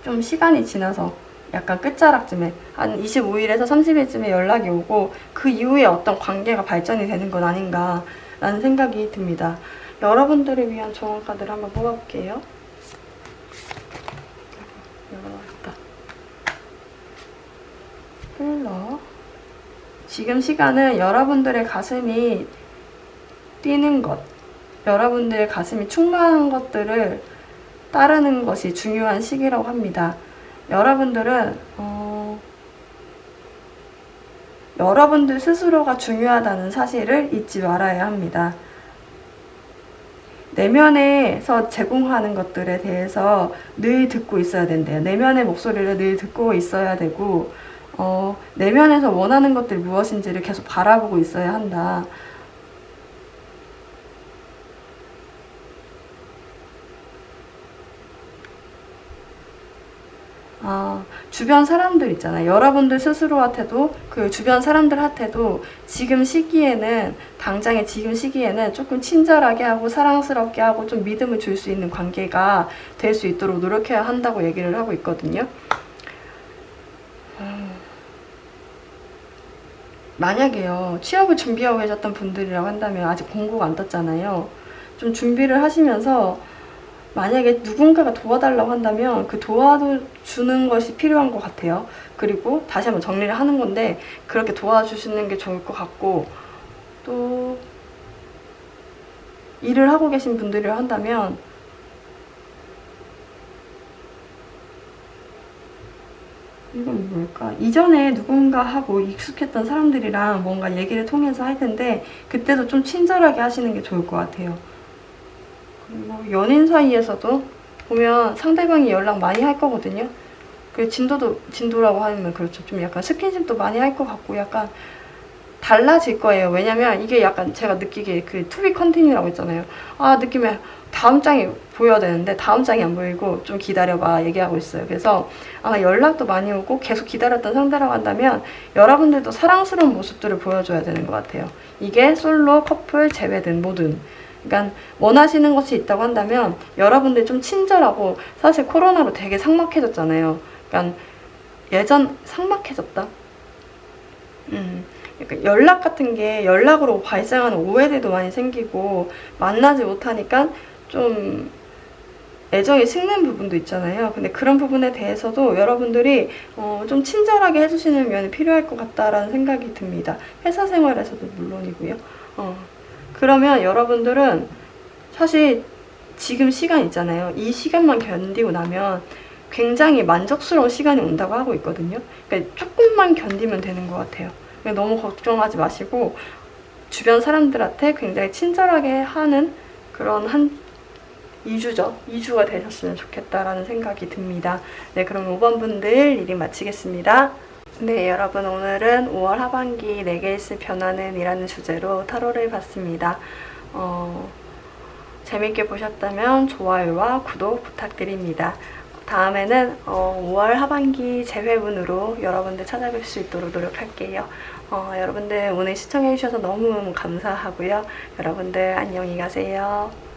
좀 시간이 지나서 약간 끝자락쯤에 한 25일에서 30일쯤에 연락이 오고 그 이후에 어떤 관계가 발전이 되는 건 아닌가라는 생각이 듭니다. 여러분들을 위한 조언 카드를 한번 뽑아볼게요. 열어놨다. 흘러. 지금 시간은 여러분들의 가슴이 뛰는 것, 여러분들의 가슴이 충만한 것들을 따르는 것이 중요한 시기라고 합니다. 여러분들은 여러분들 스스로가 중요하다는 사실을 잊지 말아야 합니다. 내면에서 제공하는 것들에 대해서 늘 듣고 있어야 된대요. 내면의 목소리를 늘 듣고 있어야 되고 내면에서 원하는 것들이 무엇인지를 계속 바라보고 있어야 한다. 주변 사람들 있잖아요. 여러분들 스스로한테도 그 주변 사람들한테도 지금 시기에는 당장의 지금 시기에는 조금 친절하게 하고 사랑스럽게 하고 좀 믿음을 줄 수 있는 관계가 될 수 있도록 노력해야 한다고 얘기를 하고 있거든요. 만약에요, 취업을 준비하고 계셨던 분들이라고 한다면 아직 공고가 안 떴잖아요. 좀 준비를 하시면서 만약에 누군가가 도와달라고 한다면 그 도와주는 것이 필요한 것 같아요. 그리고 다시 한번 정리를 하는 건데 그렇게 도와주시는 게 좋을 것 같고, 또 일을 하고 계신 분들이라 한다면 이건 뭘까? 이전에 누군가하고 익숙했던 사람들이랑 뭔가 얘기를 통해서 할 텐데 그때도 좀 친절하게 하시는 게 좋을 것 같아요. 그리고 연인 사이에서도 보면 상대방이 연락 많이 할 거거든요. 그 진도라고 하면 그렇죠. 좀 약간 스킨십도 많이 할 것 같고 약간 달라질 거예요. 왜냐면 이게 약간 제가 느끼기에 그 투비 컨티뉴라고 있잖아요. 느낌에 다음 장이 보여야 되는데 다음 장이 안 보이고 좀 기다려봐 얘기하고 있어요. 그래서 연락도 많이 오고 계속 기다렸던 상대라고 한다면 여러분들도 사랑스러운 모습들을 보여줘야 되는 것 같아요. 이게 솔로, 커플, 제외든 뭐든. 그러니까 원하시는 것이 있다고 한다면 여러분들 좀 친절하고, 사실 코로나로 되게 삭막해졌잖아요. 그러니까 예전 삭막해졌다. 그러니까 연락 같은 게 연락으로 발생하는 오해들도 많이 생기고 만나지 못하니까 좀 애정이 식는 부분도 있잖아요. 근데 그런 부분에 대해서도 여러분들이 좀 친절하게 해주시는 면이 필요할 것 같다라는 생각이 듭니다. 회사 생활에서도 물론이고요. 그러면 여러분들은 사실 지금 시간 있잖아요. 이 시간만 견디고 나면 굉장히 만족스러운 시간이 온다고 하고 있거든요. 그러니까 조금만 견디면 되는 것 같아요. 너무 걱정하지 마시고 주변 사람들한테 굉장히 친절하게 하는 그런 한 2주가 되셨으면 좋겠다라는 생각이 듭니다. 네, 그럼 5번 분들 리딩 마치겠습니다. 네, 여러분, 오늘은 5월 하반기 내게 있을 변화는 이라는 주제로 타로를 봤습니다. 재밌게 보셨다면 좋아요와 구독 부탁드립니다. 다음에는 5월 하반기 재회운으로 여러분들 찾아뵐 수 있도록 노력할게요. 여러분들 오늘 시청해주셔서 너무 감사하고요. 여러분들 안녕히 가세요.